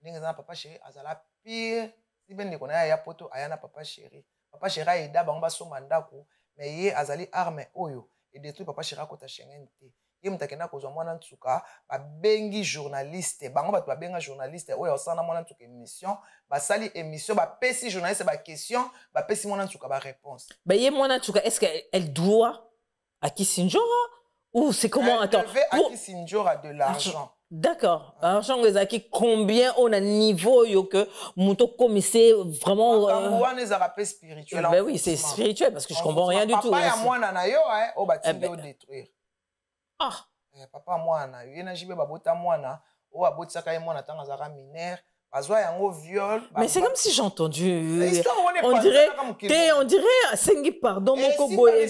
[SPEAKER 1] ndenge za papa chéri azala pire si ben ndekone ya poto ayana papa chéri aida bango baso mandako mais ye azali arme oyo et détruit papa chéri kota shengente ye mutakenda kozwa mwana ntuka babengi journaliste bango bato babenga journaliste oyo osana mwana ntuka émission basali émission bapesi journaliste ba question bapesi mwana ntuka ba réponse
[SPEAKER 2] bah ye mwana ntuka est-ce qu'elle doit à Kisinjora ou c'est comment
[SPEAKER 1] elle
[SPEAKER 2] attends
[SPEAKER 1] devait à Kisinjora de l'argent
[SPEAKER 2] d'accord argent ezaki combien on a niveau yo que muto comme c'est vraiment
[SPEAKER 1] spirituel
[SPEAKER 2] ben oui c'est spirituel parce que je comprends rien du tout
[SPEAKER 1] papa ya mwana na yo o batinde o détruire papa mwana yo na jibe babota mwana o abotisaka ye mwana tanga zaka mineur bazwa yango viol
[SPEAKER 2] mais c'est comme si j'ai entendu on dirait sengi pardon moko boye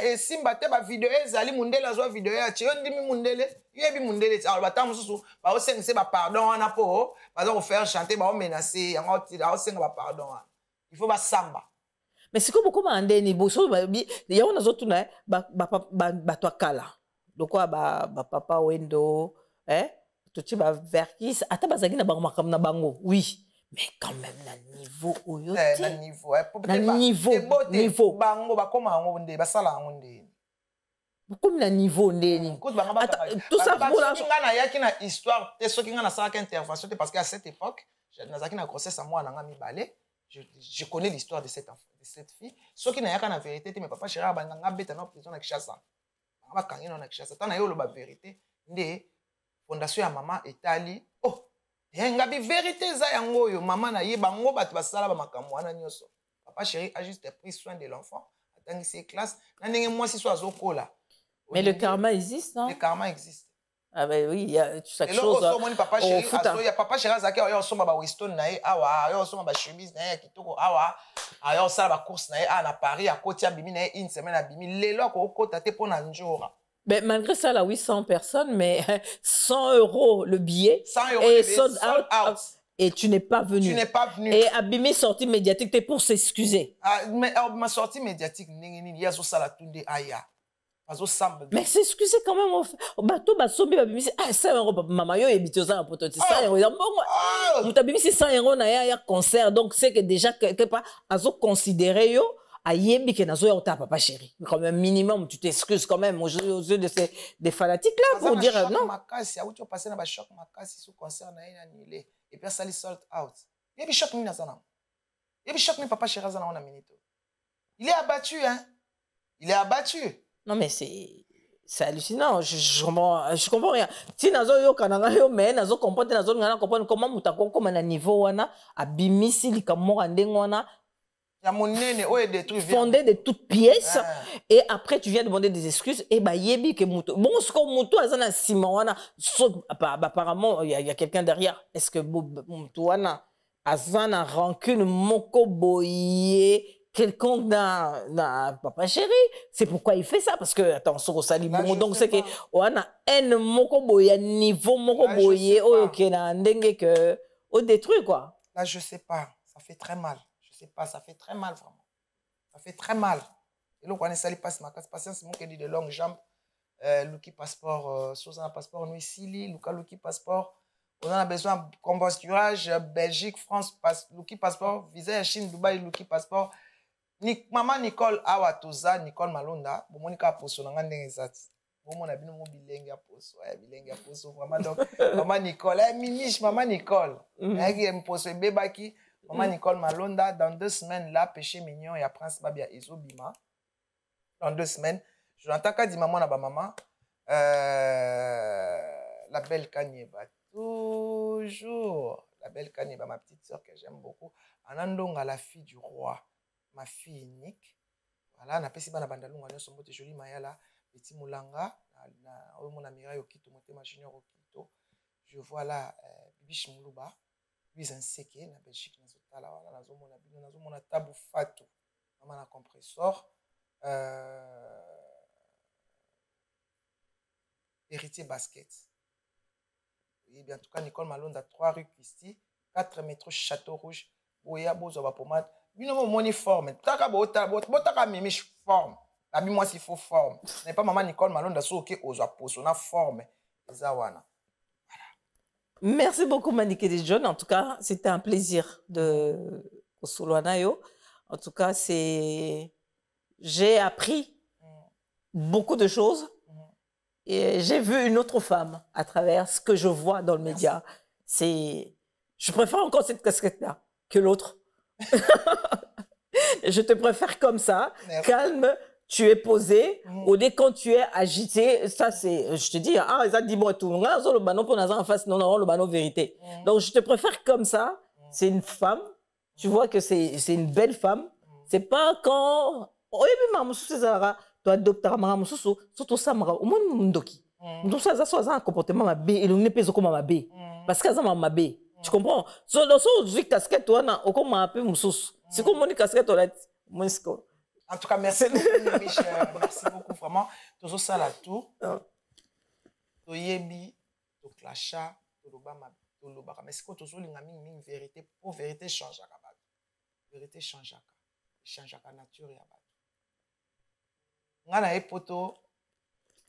[SPEAKER 1] et simba te ba vidéo ezali mundele azwa vidéo ya tio ndimi mundele yebi mundele alors batamu susu ba o sengi se ba pardon wana po baza ko faire chanter ba o menacer yango o senga ba pardon il faut ba samba
[SPEAKER 2] mais c'est comme comment andeni boso ya on azotuna ba to kala lokwa ba papa wendo tu vas verkis ata bazaki na bango makam na bango oui mais quand même na niveau oyo
[SPEAKER 1] na niveau bango bakoma yango nde basala yango nde
[SPEAKER 2] comme na niveau ndeni tout ça pour la
[SPEAKER 1] ngana yaki na histoire te soki ngana sala intervention parce qu'à cette époque nazaki na grossesse à moi na ngami balé je connais l'histoire de cette fille soki na yaka na vérité te mais papa chéri banganga beta na prison na Kinshasa ba kangi na Kinshasa tana yo lo ba vérité nde fondation ya mama etali ngabi vérité za yango yo mama na ye bango bato basala ba makambo wana nyonso papa chéri a juste pris soin de l'enfant atangi ses classes na ndenge mwasi so azokola
[SPEAKER 2] mais le karma existe non
[SPEAKER 1] le karma existe
[SPEAKER 2] ah ben oui il y a chaque chose
[SPEAKER 1] papa chéri ya papa chéri azaki yo soma ba Weston na ye awa yo soma ba chemise na ye kitoko awa yo sala ba course na ye na Paris a kotia bimi na ye une semaine a bimi lelo ko kota te pona njora.
[SPEAKER 2] Ben, malgré ça, là, 800 personnes, mais 100 € le billet.
[SPEAKER 1] 100 €
[SPEAKER 2] et
[SPEAKER 1] sold out.
[SPEAKER 2] Et tu n'es pas venu.
[SPEAKER 1] Tu n'es pas venu.
[SPEAKER 2] Et Abimi sortie médiatique, t'es pour s'excuser.
[SPEAKER 1] Mais ma sortie médiatique, il y a ça la tunde aya.
[SPEAKER 2] Mais s'excuser quand même. Bateau, basombi, Abimi, c'est 100 €. Maman, yo, ebiti, ça, un pote, 100 €. Bon, Abimi, c'est 100 €, na ya concert. Donc, c'est que déjà, quelque part, azo considéré, yo. Ayebi que nazo ya papa chéri quand même minimum tu t'excuses quand même aux yeux de ces des fanatiques là pour dire non
[SPEAKER 1] makasi a tu passer na ba choc makasi sous concert na annulé et puis ça li sold out yebi choc ni nazana yebi choc ni papa chéri zana na minute il est abattu hein il est abattu
[SPEAKER 2] non mais c'est hallucinant je comprends rien si nazo yo kananga yo mais nazo comprendre nazo ngana comprendre comment mutako comme na niveau wana abimisi likamoko ndengo wana fondé de toutes pièces et après tu viens demander des excuses et bah yebi que muto bon ce qu'on muto azana simawana apparemment il y a quelqu'un derrière est-ce que muto wana azana rancune moko boye quelconque d'un papa chéri. C'est pourquoi il fait ça. Parce que, attends, Soro Sali Bongo, donc c'est qu'on a un moko boye, niveau moko boye, ok, na ndenge que, au détruit, quoi.
[SPEAKER 1] Là, je sais pas. Ça fait très mal. Je sais pas, ça fait très mal, vraiment. Ça fait très mal. Et là, on est salé passe ma casse patience, c'est moi qui dit de longues jambes. Luki passeport, Sosana passeport, nous ici, Luki passeport. On a besoin de combosturage, Belgique, France, Luki passeport, visa Chine, Dubaï, Luki passeport. Maman Nicole Awatoza, Nicole Malonda, bon monika poso na ngande ngezati. Bon mon abino mo bilenge poso, bilenge poso vraiment donc maman Nicole, mimiche maman Nicole. Elle me poso bebaki, maman Nicole Malonda dans 2 semaines là péché mignon et Prince Babia Ezobima. Dans 2 semaines, je l'entends qu'à dire maman na ba maman la belle Kanyeba toujours la belle Kanyeba ma petite sœur que j'aime beaucoup. Anandonga la fille du roi. Ma fille unique. Voilà, na pesi bana bandalunga nyo sombote joli mayala petit mulanga na mon amira Okito motema junior Okito. Je vois là Bibiche Muluba, Luis Nseke na Belgique na zotala wala nazo mona Tabu Fatou. Maman na compressor héritier basket. Et bien en tout cas Nicole Malonda 3 rue Christie, 4 métro Château Rouge. Oya bozo ba pomade. Bino moni forme. Taka botaka mimiche forme. Abi moi s'il faut forme. N'est pas maman Nicole Malonda so OK ozo poso na forme. Ezawana.
[SPEAKER 2] Merci beaucoup Maniké de John. En tout cas, c'était un plaisir de Osoloanayo. En tout cas, j'ai appris beaucoup de choses et j'ai vu une autre femme à travers ce que je vois dans le média. Je préfère encore cette casquette-là que l'autre. Je te préfère comme ça. Merci. Calme, tu es posé. Au dé, quand tu es agité, ça c'est, je te dis, ah, ça dis-moi tout. Le banon pour en face, non, le banon vérité. Donc je te préfère comme ça. C'est une femme. Tu vois que c'est une belle femme. C'est pas quand, oui, mais maman, c'est ça. Tu adoptes maman, surtout ça, au moins mundoki. Donc ça, c'est un comportement mabé. Il ne peut pas comme mabé. Parce que ça m'a mabé. Tu comprends? Dans ce casquette, tu as encore un peu moussous. C'est comme mon casquette,
[SPEAKER 1] en tout cas, merci beaucoup, Michel. Merci beaucoup, vraiment. Toujours ça là tout. Toyebi, to clasha, to lobama, to lobaka. Mais c'est quoi toujours une vérité? Pour vérité change à la vérité change à la nature ya batu. Ngana epoto,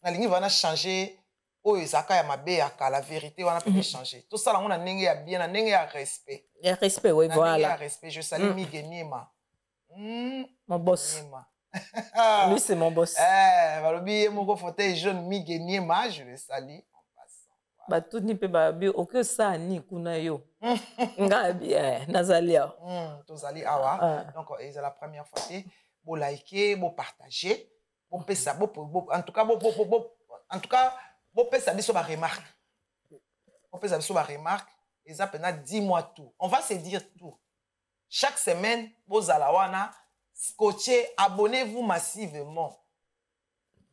[SPEAKER 1] na lingi vana changer. Oh, Zaka ya mabe ya la vérité, on a pu changer. Tout ça, on a n'engé ya bien, on a n'engé ya respect.
[SPEAKER 2] Il y a respect, oui, voilà.
[SPEAKER 1] Il y a respect. Je salue Migueniema.
[SPEAKER 2] Mon boss. Lui, c'est mon boss.
[SPEAKER 1] Valobi, mon fauteuil jaune Migueniema, je le salue en passant.
[SPEAKER 2] Bah, tout n'y peut pas bien. Aucun ça, ni kunayo. Ngabi, Nazalia.
[SPEAKER 1] Tozali awa. Donc, c'est la première fois. Vous likez, vous partagez. Vous faites ça. En tout cas, vous faites ça sur ma remarque. On fait ça sur ma remarque. Et ça, pendant 10 mois tout. On va se dire tout. Chaque semaine, vous allez scotcher, abonnez-vous massivement.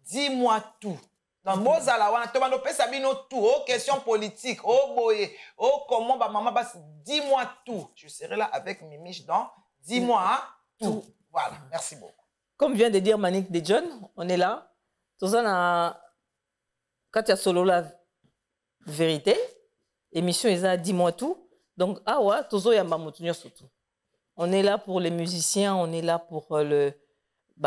[SPEAKER 1] 10 mois tout. Donc, vous allez faire ça tout. Aux questions politiques, aux boyés, aux comment maman passe 10 mois tout. Je serai là avec Mimiche dans 10 mois tout. Voilà. Merci beaucoup.
[SPEAKER 2] Comme vient de dire Maniké de John, on est là. Tout ça, quand tu as solo la vérité, émission est à 10 mois tout. Donc, on est là pour les musiciens, on est là pour le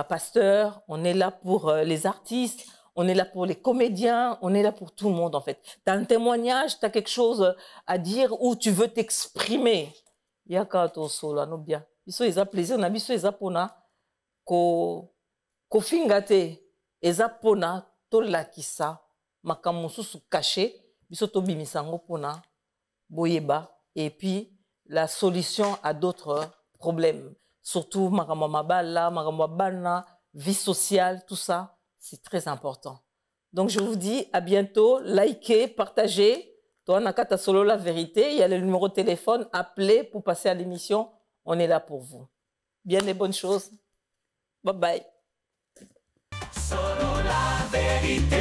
[SPEAKER 2] pasteur, on est là pour les artistes, on est là pour les comédiens, on est là pour tout le monde en fait. Tu as un témoignage, tu as quelque chose à dire ou tu veux t'exprimer. Il y a quand on solo, nous bien. Ils ont plaisir, on a biso ils ont ko fingate eza pona to lakisa makamususu caché biso to bimisango pona boyeba et puis la solution à d'autres problèmes surtout makamamabala makamabana vie sociale tout ça c'est très important. Donc je vous dis à bientôt, likez, partagez. Toi nakata solo la vérité, il y a le numéro de téléphone, appelez pour passer à l'émission, on est là pour vous. Bien des bonnes choses. Bye bye. Solo la vérité.